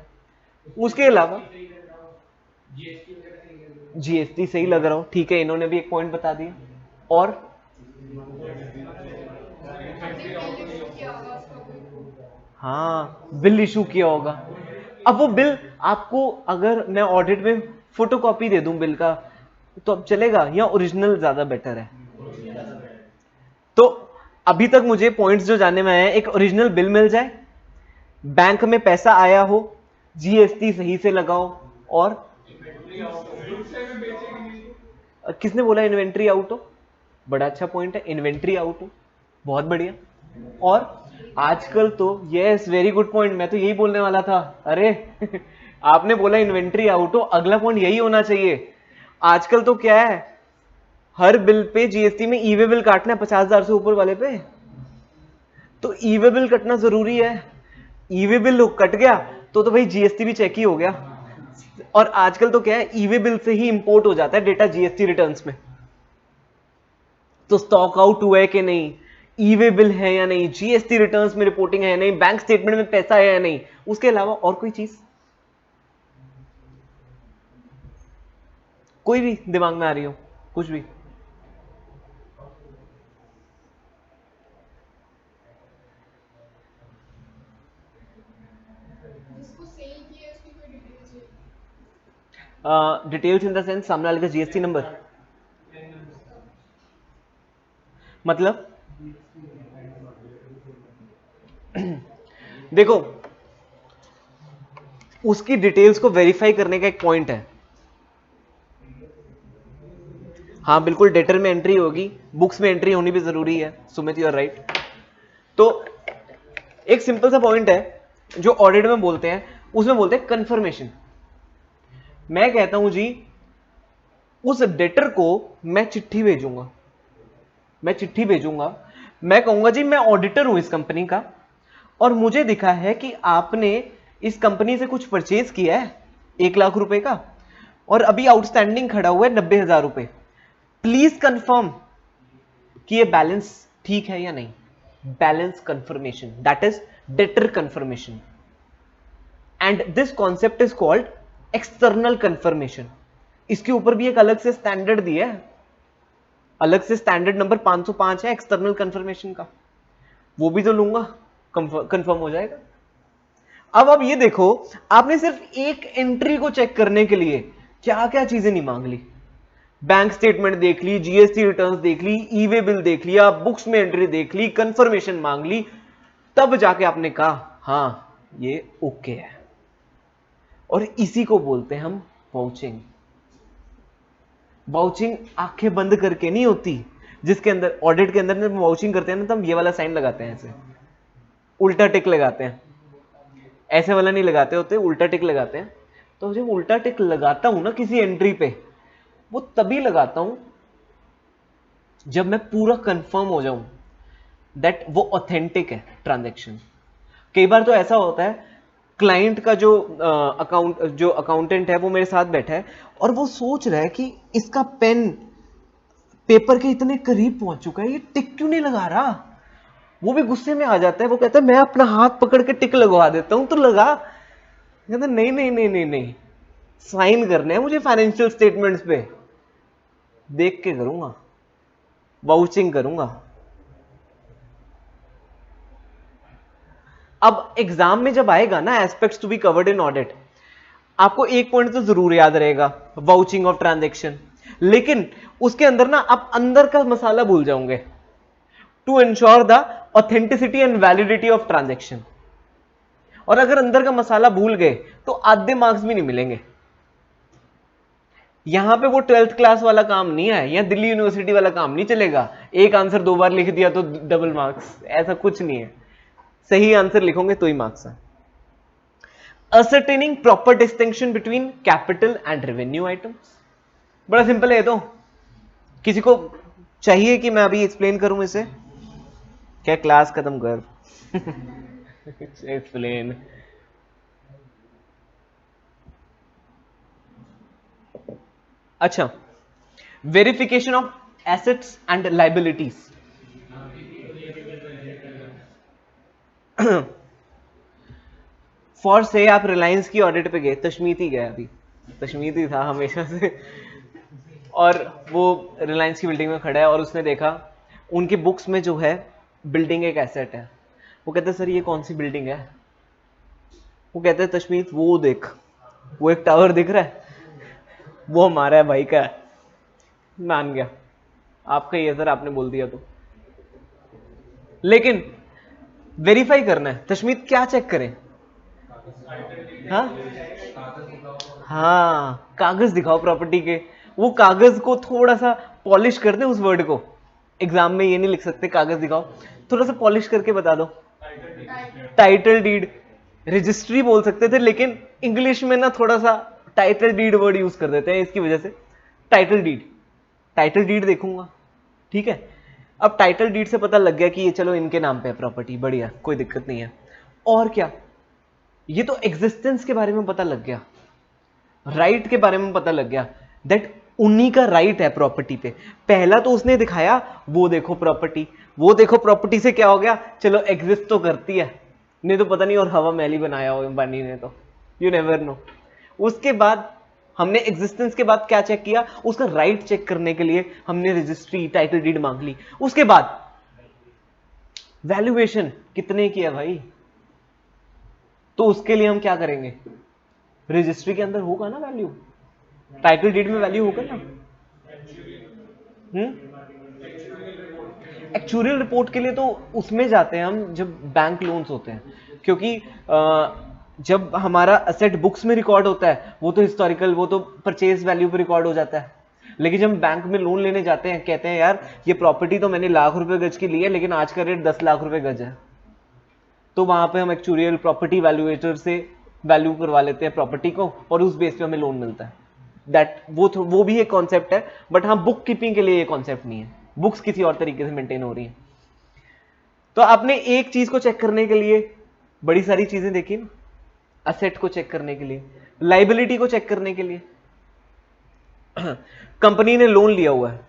उसके अलावा जीएसटी सही लग रहा हो, ठीक है, इन्होंने भी एक पॉइंट बता दिया। और हाँ, बिल इशू किया होगा। अब वो बिल आपको अगर मैं ऑडिट में फोटोकॉपी दे दूं बिल का तो अब चलेगा या ओरिजिनल ज्यादा बेटर है? तो अभी तक मुझे पॉइंट्स जो जानने में आए हैं, एक ओरिजिनल बिल मिल जाए, बैंक में पैसा आया हो, जीएसटी सही से लगाओ, और किसने बोला इन्वेंट्री आउट हो? बड़ा अच्छा पॉइंट है, इन्वेंट्री आउट हो, बहुत बढ़िया। और आजकल तो यस वेरी गुड पॉइंट, मैं तो यही बोलने वाला था। अरे आपने बोला इन्वेंट्री आउट हो, अगला पॉइंट यही होना चाहिए। आजकल तो क्या है, हर बिल पे जीएसटी में ई वे बिल काटना है 50,000 से ऊपर वाले पे, तो ई वे बिल कटना जरूरी है। ई वे बिल कट गया तो भाई जीएसटी भी चेक ही हो गया। और आजकल तो क्या है, ई वे बिल से ही इंपोर्ट हो जाता है डेटा जीएसटी रिटर्न्स में। तो स्टॉक आउट हुआ है कि नहीं, ई वे बिल है या नहीं, जीएसटी रिटर्न्स में रिपोर्टिंग है या नहीं, बैंक स्टेटमेंट में पैसा है या नहीं, उसके अलावा और कोई चीज कोई भी दिमाग में आ रही हो, कुछ भी? डिटेल्स इन द सेंस सामने वाले का जीएसटी नंबर, मतलब देखो उसकी डिटेल्स को वेरीफाई करने का एक पॉइंट है। हाँ बिल्कुल, डेटर में एंट्री होगी, बुक्स में एंट्री होनी भी जरूरी है, सुमित यू आर राइट। तो एक सिंपल सा पॉइंट है जो ऑडिट में बोलते हैं, उसमें बोलते हैं कंफर्मेशन। मैं कहता हूं जी उस डेटर को मैं चिट्ठी भेजूंगा, मैं कहूंगा जी मैं ऑडिटर हूं इस कंपनी का, और मुझे दिखा है कि आपने इस कंपनी से कुछ परचेज किया है 1,00,000 रुपए का, और अभी आउटस्टैंडिंग खड़ा हुआ है 90,000 रुपए। प्लीज कंफर्म कि ये बैलेंस ठीक है या नहीं। Balance confirmation, that is debtor confirmation, and this concept is called external confirmation. इसके ऊपर भी एक अलग से स्टैंडर्ड दिया है, अलग से स्टैंडर्ड नंबर 505 है एक्सटर्नल कंफर्मेशन का, वो भी तो लूंगा, कंफर्म हो जाएगा। अब आप ये देखो, आपने सिर्फ एक एंट्री को चेक करने के लिए क्या क्या चीजें नहीं मांग ली। बैंक स्टेटमेंट देख ली, जीएसटी रिटर्न्स देख ली, ई वे बिल देख लिया, बुक्स में एंट्री देख ली, कंफर्मेशन मांग ली, तब जाके आपने कहा हाँ ये ओके है। और इसी को बोलते हैं हम वाउचिंग। वाउचिंग आंखें बंद करके नहीं होती, जिसके अंदर ऑडिट के अंदर जब वाउचिंग करते हैं ना तो हम ये वाला साइन लगाते हैं, ऐसे उल्टा टिक लगाते हैं, ऐसे वाला नहीं लगाते होते, उल्टा टिक लगाते हैं। तो जब उल्टा टिक लगाता हूं ना किसी एंट्री पे, वो तभी लगाता हूं जब मैं पूरा कंफर्म हो जाऊं दैट वो ऑथेंटिक है ट्रांजैक्शन। कई बार तो ऐसा होता है, क्लाइंट का जो अकाउंटेंट है वो मेरे साथ बैठा है और वो सोच रहा है कि इसका पेन पेपर के इतने करीब पहुंच चुका है, ये टिक क्यों नहीं लगा रहा। वो भी गुस्से में आ जाता है, वो कहता है मैं अपना हाथ पकड़ के टिक लगवा देता हूं तो लगा। कहता नहीं नहीं नहीं नहीं नहीं, साइन करने हैं मुझे फाइनेंशियल स्टेटमेंट्स पे, देख के करूंगा, वाउचिंग करूंगा। अब एग्जाम में जब आएगा ना aspects to be covered in audit, आपको एक पॉइंट तो जरूर याद रहेगा, वाउचिंग ऑफ ट्रांजैक्शन। लेकिन उसके अंदर ना आप अंदर का मसाला भूल जाओगे, to ensure the authenticity and validity of transaction. और अगर अंदर का मसाला भूल गए तो आधे मार्क्स भी नहीं मिलेंगे। यहां पे वो 12th क्लास वाला काम नहीं है, या दिल्ली यूनिवर्सिटी वाला काम नहीं चलेगा, एक आंसर 2 बार लिख दिया तो डबल मार्क्स, ऐसा कुछ नहीं है। सही आंसर लिखोगे तो ही मार्क्स है। ascertaining proper distinction between capital and revenue items, बड़ा सिंपल है ये तो। किसी को चाहिए कि मैं अभी एक्सप्लेन करूं इसे? क्या क्लास खत्म कर एक्सप्लेन। अच्छा, verification of assets and liabilities. For से आप रिलायंस की ऑडिट पे गए, तशमीत ही गया, अभी तशमीत ही था हमेशा से, और वो रिलायंस की बिल्डिंग में खड़ा है और उसने देखा उनके बुक्स में जो है बिल्डिंग एक एसेट है। वो कहते हैं सर ये कौन सी बिल्डिंग है? वो कहते हैं तशमीत वो देख, वो एक टावर दिख रहा है, वो हमारा है, भाई का है। मान गया आपका ही है सर, आपने बोल दिया तो। लेकिन वेरीफाई करना है, तशमीत क्या चेक करें? हाँ हाँ, कागज दिखाओ प्रॉपर्टी के। वो कागज को थोड़ा सा पॉलिश कर दे, उस वर्ड को एग्जाम में ये नहीं लिख सकते कागज दिखाओ, थोड़ा सा पॉलिश करके बता दो। टाइटल डीड, रजिस्ट्री बोल सकते थे, लेकिन इंग्लिश में ना थोड़ा सा टाइटल डीड वर्ड यूज कर देते हैं, इसकी वजह से टाइटल डीड। टाइटल डीड देखूंगा, ठीक है। अब टाइटल डीड से पता लग गया कि ये चलो इनके नाम पे है प्रॉपर्टी, बढ़िया, कोई दिक्कत नहीं है। और क्या, ये तो एग्जिस्टेंस के बारे में पता लग गया, राइट के बारे में पता लग गया, दैट उन्हीं का राइट है प्रॉपर्टी पे। पहला तो उसने दिखाया वो देखो प्रॉपर्टी, वो देखो प्रॉपर्टी से क्या हो गया, चलो एग्जिस्ट तो करती है, नहीं तो पता नहीं और हवा मैली बनाया हो अंबानी ने, तो यू नेवर नो। उसके बाद हमने एग्जिस्टेंस के बाद क्या चेक किया, उसका राइट चेक करने के लिए हमने रजिस्ट्री टाइटल डीड मांग ली। उसके बाद वैल्यूएशन कितने की है भाई, तो उसके लिए हम क्या करेंगे, रजिस्ट्री के अंदर होगा ना वैल्यू, टाइटल डीड में वैल्यू होगा ना। एक्चुअल रिपोर्ट के लिए तो उसमें जाते हैं हम जब बैंक लोन्स होते हैं, क्योंकि जब हमारा असेट बुक्स में रिकॉर्ड होता है वो तो हिस्टोरिकल, वो तो परचेज वैल्यू पे रिकॉर्ड हो जाता है। लेकिन जब हम बैंक में लोन लेने जाते हैं, कहते हैं यार ये प्रॉपर्टी तो मैंने लाख रुपए गज की ली है, लेकिन आज का रेट 10 लाख रुपए गज है, तो वहां पे हम एक्चुअल प्रॉपर्टी वैल्यूएटर से वैल्यू करवा लेते हैं प्रॉपर्टी को, और उस बेस पे हमें लोन मिलता है। दैट वो भी एक कॉन्सेप्ट है, बट हाँ बुक कीपिंग के लिए ये कॉन्सेप्ट नहीं है, बुक्स किसी और तरीके से मेंटेन हो रही है। तो आपने एक चीज को चेक करने के लिए बड़ी सारी चीजें देखी ना, असेट को चेक करने के लिए, लाइबिलिटी को चेक करने के लिए। कंपनी ने लोन लिया हुआ है,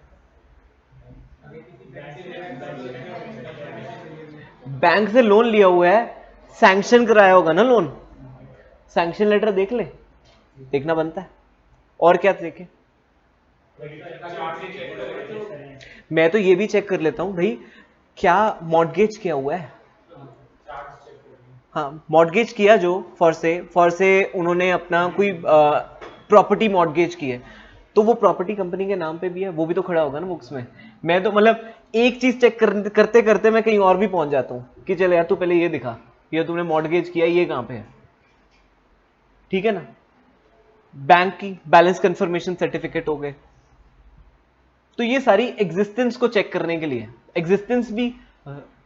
बैंक से लोन लिया हुआ है, सैंक्शन कराया होगा ना लोन, सैंक्शन लेटर देख ले, देखना बनता है। और क्या देखे, मैं तो ये भी चेक कर लेता हूं भाई, क्या मॉर्गेज किया हुआ है। हाँ, मॉर्गेज किया जो फॉर से उन्होंने अपना कोई प्रॉपर्टी मॉर्गेज की है, तो वो प्रॉपर्टी कंपनी के नाम पे भी है, वो भी तो खड़ा होगा ना बुक्स में। मैं तो मतलब एक चीज चेक करते करते मैं कहीं और भी पहुंच जाता हूं कि चल यार तू पहले ये दिखा, ये तुमने मॉर्गेज किया, ये कहां पे है, ठीक है ना। बैंक की बैलेंस कंफर्मेशन सर्टिफिकेट हो गए, तो ये सारी एग्जिस्टेंस को चेक करने के लिए, एग्जिस्टेंस भी।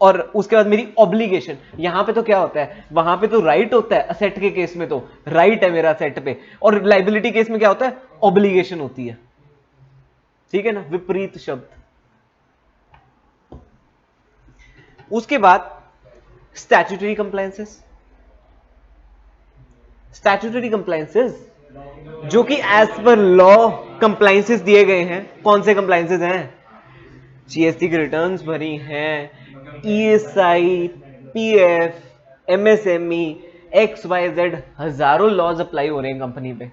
और उसके बाद मेरी ऑब्लिगेशन, यहां पे तो क्या होता है, वहां पे तो राइट होता है, असेट के केस में तो राइट है मेरा असेट पे, और लाइबिलिटी केस में क्या होता है, ऑब्लिगेशन होती है, ठीक है ना, विपरीत शब्द। उसके बाद स्टैट्यूटरी कंप्लायंसेस, स्टैट्यूटरी कंप्लायंसेस जो कि एज पर लॉ कंप्लायंसेस दिए गए हैं। कौन से कंप्लायंसेस हैं, जीएसटी की रिटर्न्स भरी हैं, ESI, PF, MSME, X Y Z, हजारों लॉज अप्लाई हो रहे हैं कंपनी पे।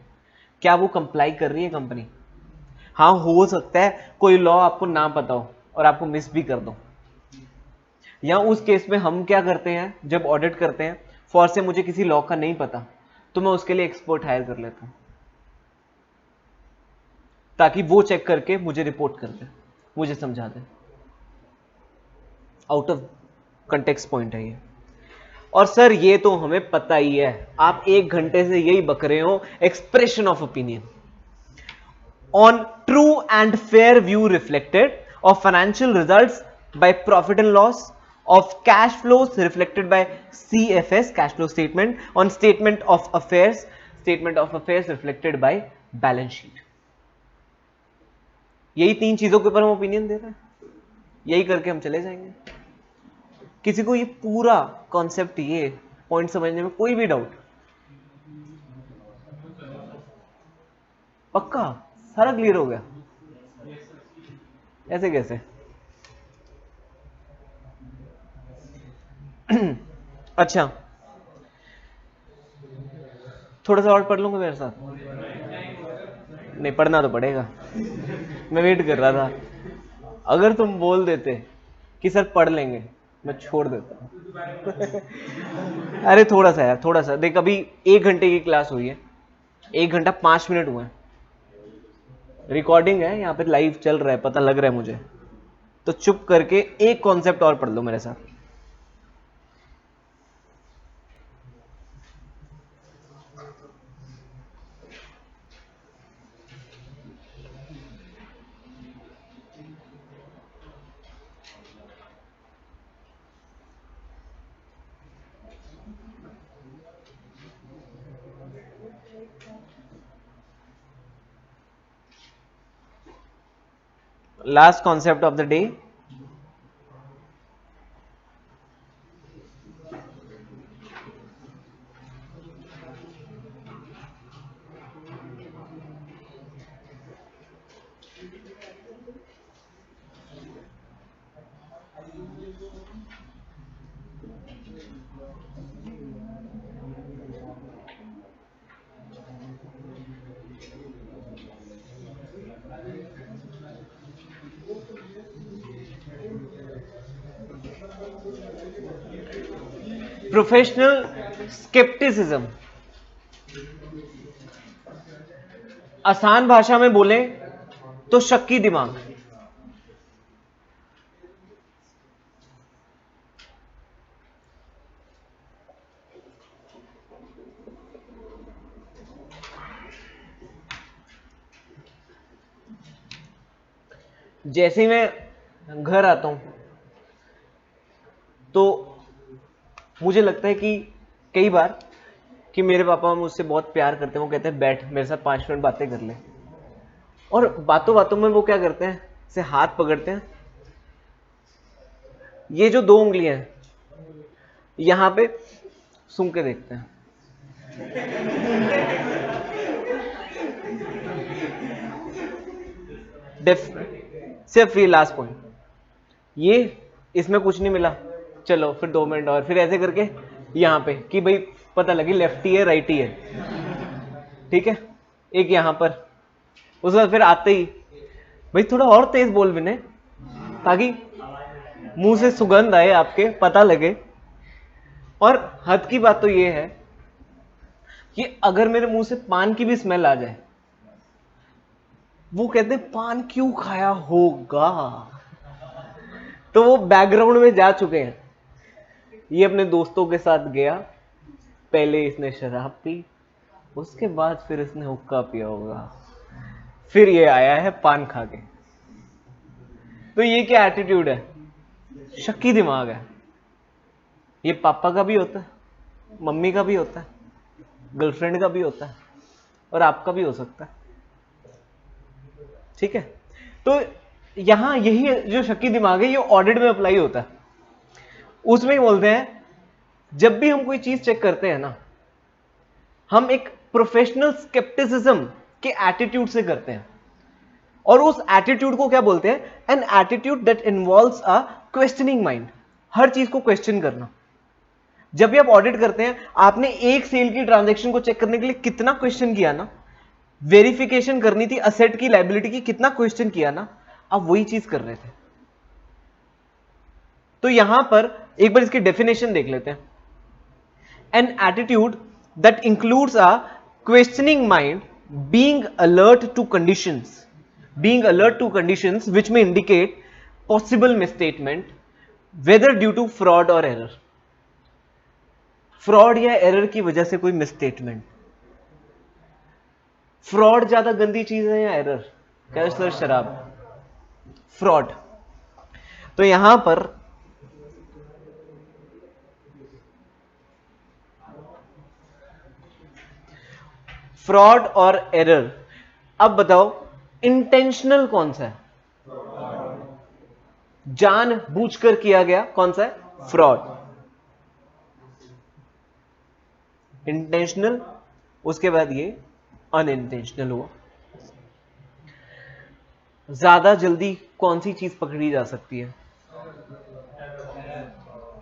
क्या वो कंप्लाई कर रही है कंपनी? हाँ, हो सकता है कोई लॉ आपको ना पता हो और आपको मिस भी कर दो, या उस केस में हम क्या करते हैं, जब ऑडिट करते हैं, फॉर से मुझे किसी लॉ का नहीं पता तो मैं उसके लिए एक्सपर्ट हायर कर लेता हूं, ताकि वो चेक करके मुझे रिपोर्ट कर दे, मुझे समझा दे। आउट ऑफ कंटेक्स्ट पॉइंट है ये। और सर ये तो हमें पता ही है, आप 1 घंटे से यही बक रहे हो, expression of opinion on true and fair view reflected of financial results by profit and loss of cash flows reflected by CFS, cash flow statement, on statement of affairs reflected by balance sheet। यही 3 चीजों के ऊपर हम opinion दे रहे हैं, यही करके हम चले जाएंगे। किसी को ये पूरा कॉन्सेप्ट, ये पॉइंट समझने में कोई भी डाउट? पक्का सारा क्लियर हो गया? ऐसे कैसे? अच्छा, थोड़ा सा और पढ़ लूंगा मेरे साथ? नहीं, पढ़ना तो पड़ेगा। मैं वेट कर रहा था। अगर तुम बोल देते कि सर पढ़ लेंगे, मैं छोड़ देता हूँ। अरे थोड़ा सा यार, थोड़ा सा देख, अभी 1 घंटे की क्लास हुई है, 1 घंटा 5 मिनट हुए हैं, रिकॉर्डिंग है यहाँ पे, लाइव चल रहा है, पता लग रहा है मुझे। तो चुप करके एक कॉन्सेप्ट और पढ़ लो मेरे साथ। Last concept of the day, professional scepticism. आसान भाषा में बोले तो शक्की दिमाग। जैसे ही मैं घर आता हूं तो मुझे लगता है कि कई बार कि मेरे पापा मुझसे बहुत प्यार करते हैं, वो कहते हैं बैठ मेरे साथ 5 मिनट बातें कर ले। और बातों बातों में वो क्या करते हैं, से हाथ पकड़ते हैं, ये जो 2 उंगलियां हैं यहां पे सूंघ के देखते हैं। सिर्फ ये लास्ट पॉइंट, ये इसमें कुछ नहीं मिला, चलो फिर 2 मिनट और, फिर ऐसे करके यहां पे कि भाई पता लगे लेफ्टी है राइटी है, ठीक है, एक यहां पर। उसके बाद फिर आते ही भाई थोड़ा और तेज बोल विनय, ताकि मुंह से सुगंध आए, आपके पता लगे। और हद की बात तो ये है कि अगर मेरे मुंह से पान की भी स्मेल आ जाए, वो कहते हैं पान क्यों खाया होगा, तो वो बैकग्राउंड में जा चुके हैं। ये अपने दोस्तों के साथ गया, पहले इसने शराब पी, उसके बाद फिर इसने हुक्का पिया होगा, फिर ये आया है पान खा के। तो ये क्या एटीट्यूड है, शक्की दिमाग है। ये पापा का भी होता है, मम्मी का भी होता है, गर्लफ्रेंड का भी होता है, और आपका भी हो सकता है, ठीक है। तो यहां यही जो शक्की दिमाग है ये ऑडिट में अप्लाई होता है। उसमें ही बोलते हैं जब भी हम कोई चीज चेक करते हैं ना, हम एक प्रोफेशनल स्केप्टिसिज्म के एटीट्यूड से करते हैं। और उस एटीट्यूड को क्या बोलते हैं, an attitude that involves a questioning mind, हर चीज को क्वेश्चन करना। जब भी आप ऑडिट करते हैं, आपने एक सेल की ट्रांजैक्शन को चेक करने के लिए कितना क्वेश्चन किया ना, वेरिफिकेशन करनी थी असेट की लायबिलिटी की, कितना क्वेश्चन किया ना, आप वही चीज कर रहे थे। तो यहां पर एक बार इसकी डेफिनेशन देख लेते हैं। An attitude that includes a questioning mind, being alert to conditions, being alert to conditions which may indicate possible misstatement whether due to fraud or error, fraud या एरर की वजह से कोई मिसस्टेटमेंट। फ्रॉड ज्यादा गंदी चीज है या एरर, क्या सर शराब, फ्रॉड। तो यहां पर फ्रॉड और एरर, अब बताओ इंटेंशनल कौन सा है, जान बूझकर किया गया कौन सा है, फ्रॉड। इंटेंशनल, उसके बाद ये अनइंटेंशनल हुआ। ज्यादा जल्दी कौन सी चीज पकड़ी जा सकती है?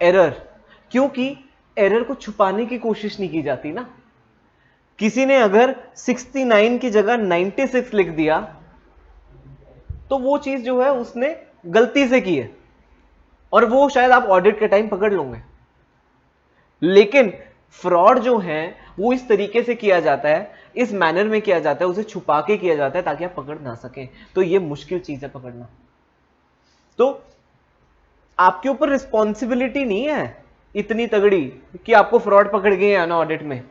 एरर, क्योंकि एरर को छुपाने की कोशिश नहीं की जाती ना। किसी ने अगर 69 की जगह 96 लिख दिया तो वो चीज जो है उसने गलती से की है और वो शायद आप ऑडिट के टाइम पकड़ लोगे। लेकिन फ्रॉड जो है वो इस तरीके से किया जाता है, इस मैनर में किया जाता है, उसे छुपा के किया जाता है ताकि आप पकड़ ना सकें। तो ये मुश्किल चीज है पकड़ना। तो आपके ऊपर रिस्पॉन्सिबिलिटी नहीं है इतनी तगड़ी कि आपको फ्रॉड पकड़ गए या ना ऑडिट में,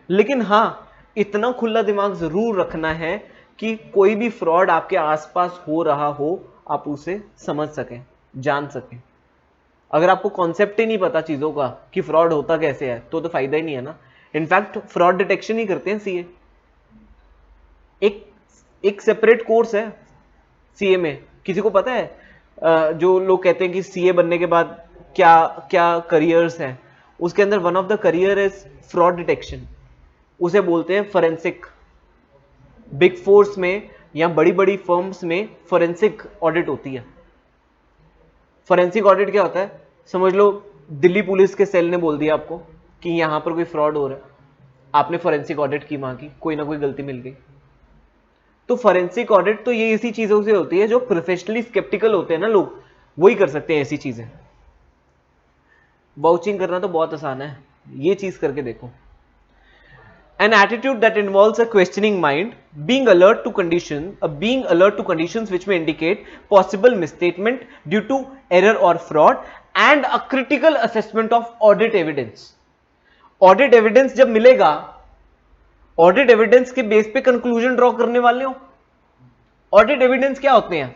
लेकिन हां इतना खुला दिमाग जरूर रखना है कि कोई भी फ्रॉड आपके आसपास हो रहा हो आप उसे समझ सकें, जान सकें। अगर आपको कॉन्सेप्ट ही नहीं पता चीजों का कि फ्रॉड होता कैसे है तो फायदा ही नहीं है ना। इनफैक्ट फ्रॉड डिटेक्शन ही करते हैं सीए, एक सेपरेट कोर्स है सीए में। किसी को पता है जो लोग कहते हैं कि सीए बनने के बाद क्या क्या करियर्स हैं, उसके अंदर one of the career is fraud detection. उसे बोलते हैं फोरेंसिक। बिग फोर्स में या बड़ी बड़ी फर्म्स में फोरेंसिक ऑडिट होती है। फोरेंसिक ऑडिट क्या होता है? समझ लो दिल्ली पुलिस के सेल ने बोल दिया आपको कि यहां पर कोई फ्रॉड हो रहा है, आपने फोरेंसिक ऑडिट की, वहां की कोई ना कोई गलती मिल गई। तो फोरेंसिक ऑडिट तो ये इसी चीजों से होती है जो प्रोफेशनली स्केप्टिकल होते हैं ना लोग, वही कर सकते हैं ऐसी चीजें। वाउचिंग करना तो बहुत आसान है, ये चीज करके देखो। An attitude that involves a questioning mind, being alert to conditions which may indicate possible misstatement due to error or fraud, and a critical assessment of audit evidence. Audit evidence जब मिलेगा, audit evidence के base पे conclusion draw करने वाले हो। Audit evidence क्या होते हैं?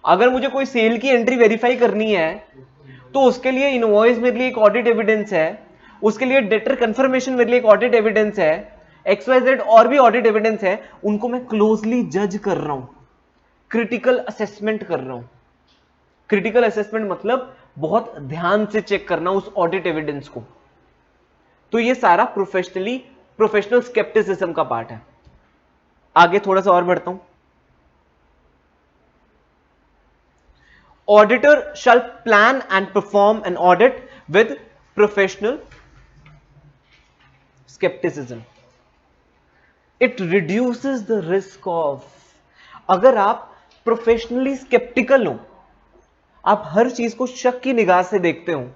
अगर मुझे कोई सेल की एंट्री वेरीफाई करनी है तो उसके लिए इनवॉइस मेरे लिए एक ऑडिट एविडेंस है, उसके लिए डेटर कंफर्मेशन मेरे लिए एक ऑडिट एविडेंस है, XYZ और भी ऑडिट एविडेंस है। उनको मैं क्लोजली जज कर रहा हूं, क्रिटिकल असेसमेंट कर रहा हूं। क्रिटिकल असेसमेंट मतलब बहुत ध्यान से चेक करना उस ऑडिट एविडेंस को। तो ये सारा प्रोफेशनल स्केप्टिसिज्म का पार्ट है। आगे थोड़ा सा और बढ़ता हूं। Auditor shall plan and perform an audit with professional skepticism. It reduces the risk of, अगर आप प्रोफेशनली स्केप्टिकल हो, आप हर चीज को शक की निगाह से देखते हो,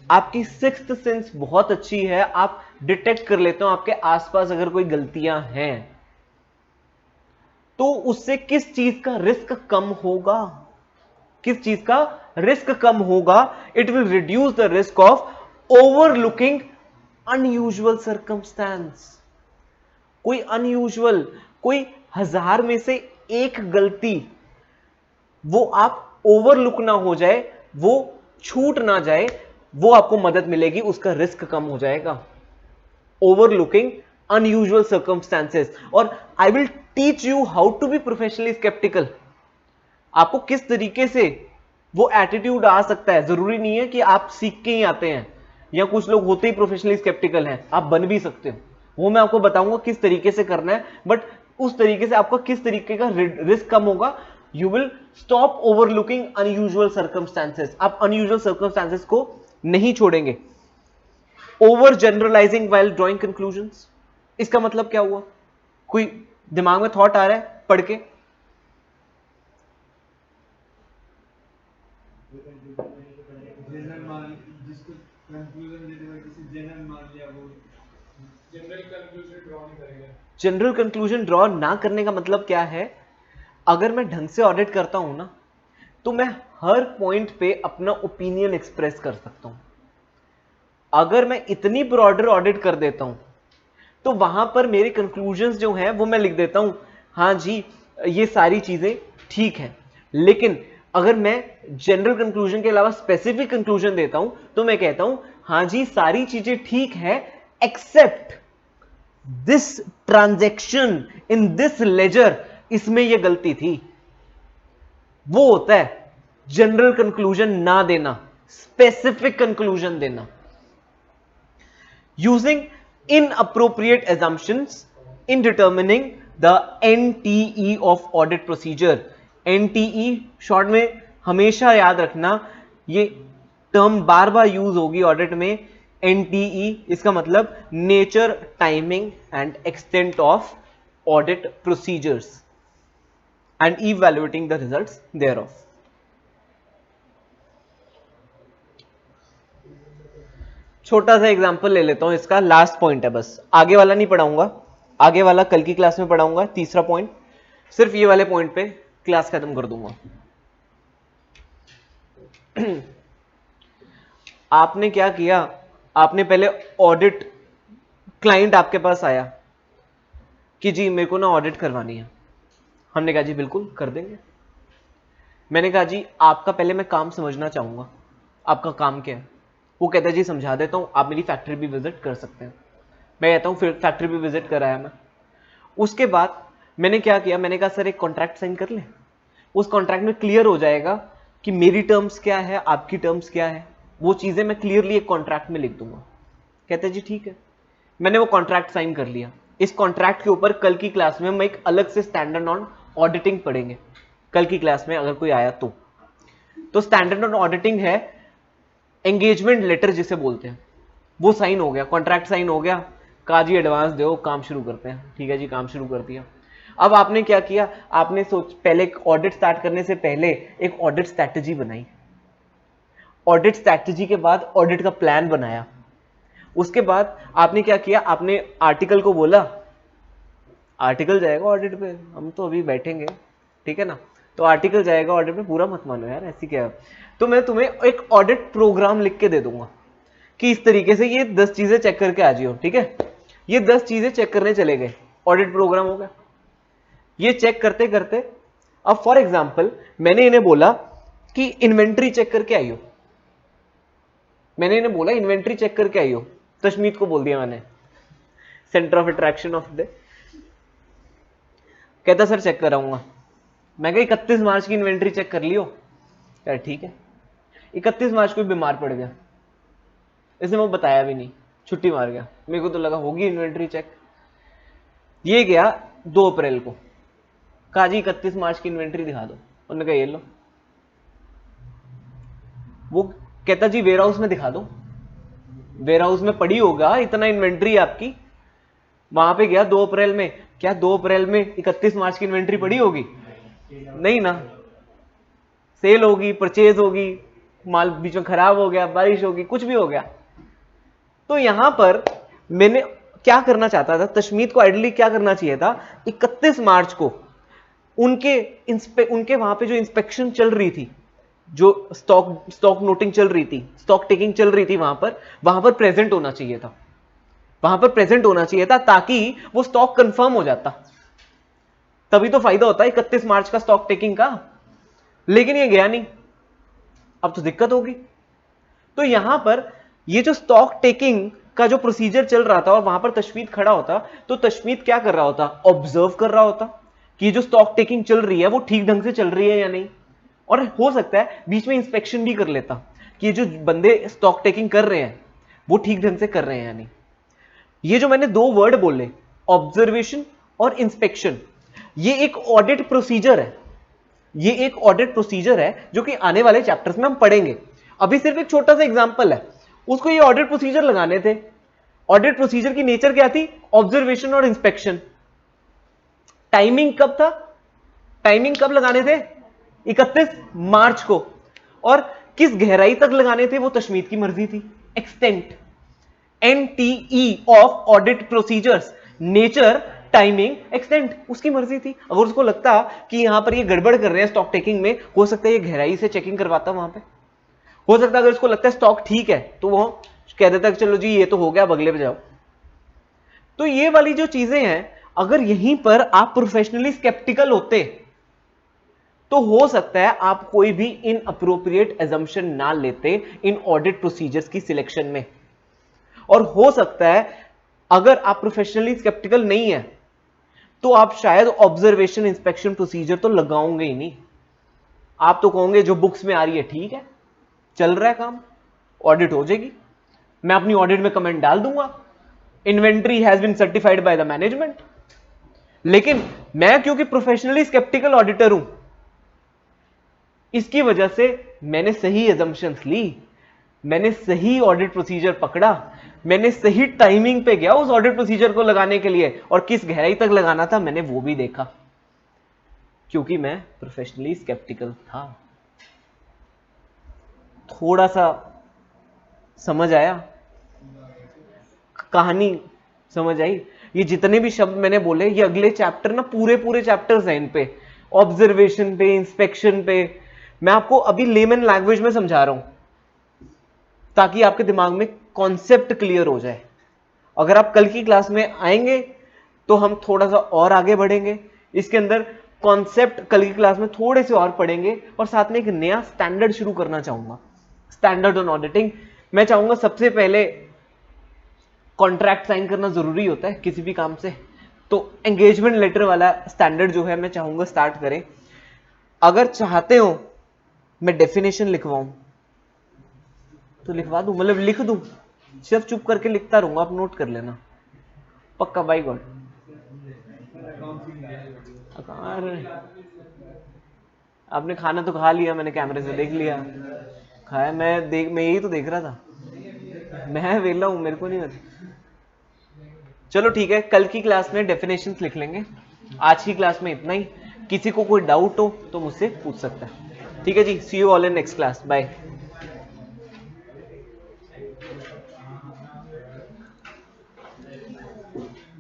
आपकी सिक्स्थ सेंस बहुत अच्छी है, आप डिटेक्ट कर लेते हो आपके आसपास अगर कोई गलतियां हैं, तो उससे किस चीज का रिस्क कम होगा? किस चीज का रिस्क कम होगा? It will reduce the risk of overlooking unusual circumstance. कोई अनयूजुअल, कोई 1000 में से एक गलती वो आप ओवरलुक ना हो जाए, वो छूट ना जाए, वो आपको मदद मिलेगी, उसका रिस्क कम हो जाएगा। Overlooking unusual circumstances. और I will teach you how to be professionally sceptical. आपको किस तरीके से वो एटीट्यूड आ सकता है। जरूरी नहीं है कि आप सीख के ही आते हैं, या कुछ लोग होते ही प्रोफेशनली स्केप्टिकल हैं, आप बन भी सकते हो। वो मैं आपको बताऊंगा किस तरीके से करना है, बट उस तरीके से आपका किस तरीके का रिस्क कम होगा। You will stop overlooking unusual circumstances. आप अनयूजुअल सर्कमस्टेंसेस को नहीं छोड़ेंगे। Over generalising while drawing conclusions, इसका मतलब क्या हुआ? कोई दिमाग में थॉट आ रहा है पढ़ के, जनरल कंक्लूजन ड्रॉ ना करने का मतलब क्या है? अगर मैं ढंग से ऑडिट करता हूं ना, तो मैं हर पॉइंट पे अपना ओपिनियन एक्सप्रेस कर सकता हूं। अगर मैं इतनी ब्रॉडर ऑडिट कर देता हूं तो वहां पर मेरे कंक्लूजन्स जो हैं वो मैं लिख देता हूं, हां जी ये सारी चीजें ठीक है। लेकिन अगर मैं जनरल कंक्लूजन के अलावा स्पेसिफिक कंक्लूजन देता हूं तो मैं कहता हूं हां जी सारी चीजें ठीक है except this transaction in this ledger, इसमें यह गलती थी। वो होता है जनरल कंक्लूजन ना देना, स्पेसिफिक कंक्लूजन देना। Using inappropriate assumptions in determining the NTE of audit procedure. NTE short में हमेशा याद रखना, ये टर्म बार बार यूज होगी ऑडिट में। NTE इसका मतलब nature, timing and extent of audit procedures and evaluating the results thereof. छोटा सा एग्जांपल ले लेता हूं, इसका लास्ट पॉइंट है बस, आगे वाला नहीं पढ़ाऊंगा, आगे वाला कल की क्लास में पढ़ाऊंगा। तीसरा पॉइंट, सिर्फ ये वाले पॉइंट पे क्लास खत्म कर दूंगा। आपने क्या किया, आपने पहले ऑडिट, क्लाइंट आपके पास आया कि जी मेरे को ना ऑडिट करवानी है। हमने कहा जी बिल्कुल कर देंगे। मैंने कहा जी आपका पहले मैं काम समझना चाहूंगा, आपका काम क्या है। वो कहता है जी समझा देता हूं, आप मेरी फैक्ट्री भी विजिट कर सकते हैं। मैं कहता हूं फिर फैक्ट्री भी विजिट कराया मैं। उसके बाद मैंने क्या किया, मैंने कहा सर एक कॉन्ट्रैक्ट साइन कर ले, उस कॉन्ट्रैक्ट में क्लियर हो जाएगा कि मेरी टर्म्स क्या है, आपकी टर्म्स क्या है, वो चीजें मैं क्लियरली एक कॉन्ट्रैक्ट में लिख दूंगा। कहते हैं जी ठीक है। मैंने वो कॉन्ट्रैक्ट साइन कर लिया। इस कॉन्ट्रैक्ट के ऊपर कल की क्लास में हम एक अलग से स्टैंडर्ड ऑन ऑडिटिंग पढ़ेंगे, कल की क्लास में अगर कोई आया तो स्टैंडर्ड ऑन ऑडिटिंग है एंगेजमेंट लेटर जिसे बोलते हैं, वो साइन हो गया, कॉन्ट्रैक्ट साइन हो गया, कहा जी एडवांस दो, काम शुरू करते हैं। ठीक है जी, काम शुरू कर दिया। अब आपने क्या किया, आपने पहले ऑडिट स्टार्ट करने से पहले एक ऑडिट स्ट्रैटेजी बनाई, ऑडिट स्ट्रैटेजी के बाद ऑडिट का प्लान बनाया। उसके बाद आपने क्या किया, आपने आर्टिकल को बोला आर्टिकल जाएगा ऑडिट पे, हम तो अभी बैठेंगे, ठीक है ना, तो आर्टिकल जाएगा ऑडिट पे, पूरा मत मानो यार ऐसी क्या है। तो मैं तुम्हें एक ऑडिट प्रोग्राम लिख के दे दूंगा कि इस तरीके से ये 10 चीजें चेक करके आ जियो। ठीक है, ये 10 चीजें चेक करने चले गए, ऑडिट प्रोग्राम हो गया। ये चेक करते करते अब फॉर एग्जांपल मैंने इन्हें बोला कि इन्वेंट्री चेक करके आइयो, मैंने इन्हें बोला इन्वेंट्री चेक करके आइयो, तशमीत को बोल दिया मैंने, centre of attraction of the. कहता सर चेक कराऊंगा। मैं कहा 31 मार्च की इन्वेंट्री चेक कर लियो। यार ठीक है। 31 मार्च को बीमार पड़ गया, इसने वो बताया भी नहीं, छुट्टी मार गया। मेरे को तो लगा होगी इन्वेंट्री चेक। ये गया 2 अप्रैल को, कहा जी 31 मार्च की इन्वेंट्री दिखा दो। उन्होंने कहा ये लो। वो कहता जी वेयर हाउस में दिखा दो, वेयर हाउस में पड़ी होगा इतना इन्वेंट्री आपकी। वहां पे गया 2 अप्रैल में, क्या 2 अप्रैल में 31 मार्च की इन्वेंट्री पड़ी होगी? नहीं ना, सेल होगी, परचेज होगी, माल बीच में खराब हो गया, बारिश होगी, कुछ भी हो गया। तो यहां पर मैंने क्या करना चाहता था, तशमीत को आइडियली क्या करना चाहिए था, 31 मार्च को उनके वहां पे जो इंस्पेक्शन चल रही थी, जो स्टॉक नोटिंग चल रही थी, स्टॉक टेकिंग चल रही थी, वहां पर प्रेजेंट होना चाहिए था, वहां पर प्रेजेंट होना चाहिए था, ताकि वो स्टॉक कंफर्म हो जाता। तभी तो फायदा होता है 31 मार्च का स्टॉक टेकिंग का। लेकिन ये गया नहीं, अब तो दिक्कत होगी। तो यहां पर ये जो स्टॉक टेकिंग का जो प्रोसीजर चल रहा था और वहां पर तशमीत खड़ा होता, तो तशमीत क्या कर रहा होता, ऑब्जर्व कर रहा होता कि जो स्टॉक टेकिंग चल रही है वो ठीक ढंग से चल रही है या नहीं। और हो सकता है बीच में इंस्पेक्शन भी कर लेता कि जो बंदे स्टॉक टेकिंग कर रहे हैं वो ठीक ढंग से कर रहे हैं या नहीं। ये जो मैंने 2 वर्ड बोले, ऑब्जर्वेशन और इंस्पेक्शन, ये एक ऑडिट प्रोसीजर है, ये एक ऑडिट प्रोसीजर है जो कि आने वाले चैप्टर्स में हम पढ़ेंगे। अभी सिर्फ एक छोटा सा एग्जांपल है, उसको ये ऑडिट प्रोसीजर लगाने थे। ऑडिट प्रोसीजर की नेचर क्या थी, ऑब्जर्वेशन और इंस्पेक्शन। टाइमिंग कब था, टाइमिंग कब लगाने थे, 31 मार्च को, और किस गहराई तक लगाने थे वो तशमीत की मर्जी थी। Extent, NTE of audit procedures, nature, timing, extent, उसकी मर्जी थी। अगर उसको लगता कि यहां पर ये गड़बड़ कर रहे हैं स्टॉक टेकिंग में, हो सकता है ये गहराई से चेकिंग करवाता वहां पे। हो सकता है अगर इसको लगता है स्टॉक ठीक है तो वो कह देता कि चलो जी ये तो हो गया, अगले पे जाओ। तो ये वाली जो चीजें हैं, अगर यहीं पर आप प्रोफेशनली स्केप्टिकल होते तो हो सकता है आप कोई भी इन अप्रोप्रिएट एजम्पशन ना लेते इन ऑडिट प्रोसीजर्स की सिलेक्शन में। और हो सकता है अगर आप प्रोफेशनली स्केप्टिकल नहीं है तो आप शायद ऑब्जर्वेशन इंस्पेक्शन प्रोसीजर तो लगाओगे ही नहीं। आप तो कहोगे जो बुक्स में आ रही है ठीक है, चल रहा है काम, ऑडिट हो जाएगी, मैं अपनी ऑडिट में कमेंट डाल दूंगा, inventory has been certified by the management. लेकिन मैं क्योंकि प्रोफेशनली स्केप्टिकल ऑडिटर हूं, इसकी वजह से मैंने सही एजम्पशंस ली, मैंने सही ऑडिट प्रोसीजर पकड़ा, मैंने सही टाइमिंग पे गया उस ऑडिट प्रोसीजर को लगाने के लिए, और किस गहराई तक लगाना था मैंने वो भी देखा, क्योंकि मैं प्रोफेशनली स्केप्टिकल था। थोड़ा सा समझ आया, कहानी समझ आई? ये जितने भी शब्द मैंने बोले ये अगले चैप्टर ना पूरे चैप्टर्स हैं इन पे, ऑब्जर्वेशन पे, इंस्पेक्शन पे। मैं आपको अभी लेमन लैंग्वेज में समझा रहा हूं ताकि आपके दिमाग में कॉन्सेप्ट क्लियर हो जाए। अगर आप कल की क्लास में आएंगे तो हम थोड़ा सा और आगे बढ़ेंगे, इसके अंदर कॉन्सेप्ट कल की क्लास में थोड़े से और पढ़ेंगे, और साथ में एक नया स्टैंडर्ड शुरू करना चाहूंगा, स्टैंडर्ड ऑन ऑडिटिंग। मैं चाहूंगा सबसे पहले कॉन्ट्रैक्ट साइन करना जरूरी होता है किसी भी काम से, तो एंगेजमेंट लेटर वाला स्टैंडर्ड जो है मैं चाहूंगा स्टार्ट करें। अगर चाहते हो मैं डेफिनेशन लिखवाऊं तो लिखवा दूं, मतलब लिख दूं, सिर्फ चुप करके लिखता रहूंगा, आप नोट कर लेना, पक्का बाय गॉड। आपने खाना तो खा लिया, मैंने कैमरे से देख लिया, खाया, मैं यही तो देख रहा था, मैं वेला हूं, मेरे को नहीं पता। चलो ठीक है, कल की क्लास में डेफिनेशंस लिख लेंगे, आज की क्लास में इतना ही। किसी को कोई डाउट हो तो मुझसे पूछ सकता है। ठीक है जी, see you all in next class, bye.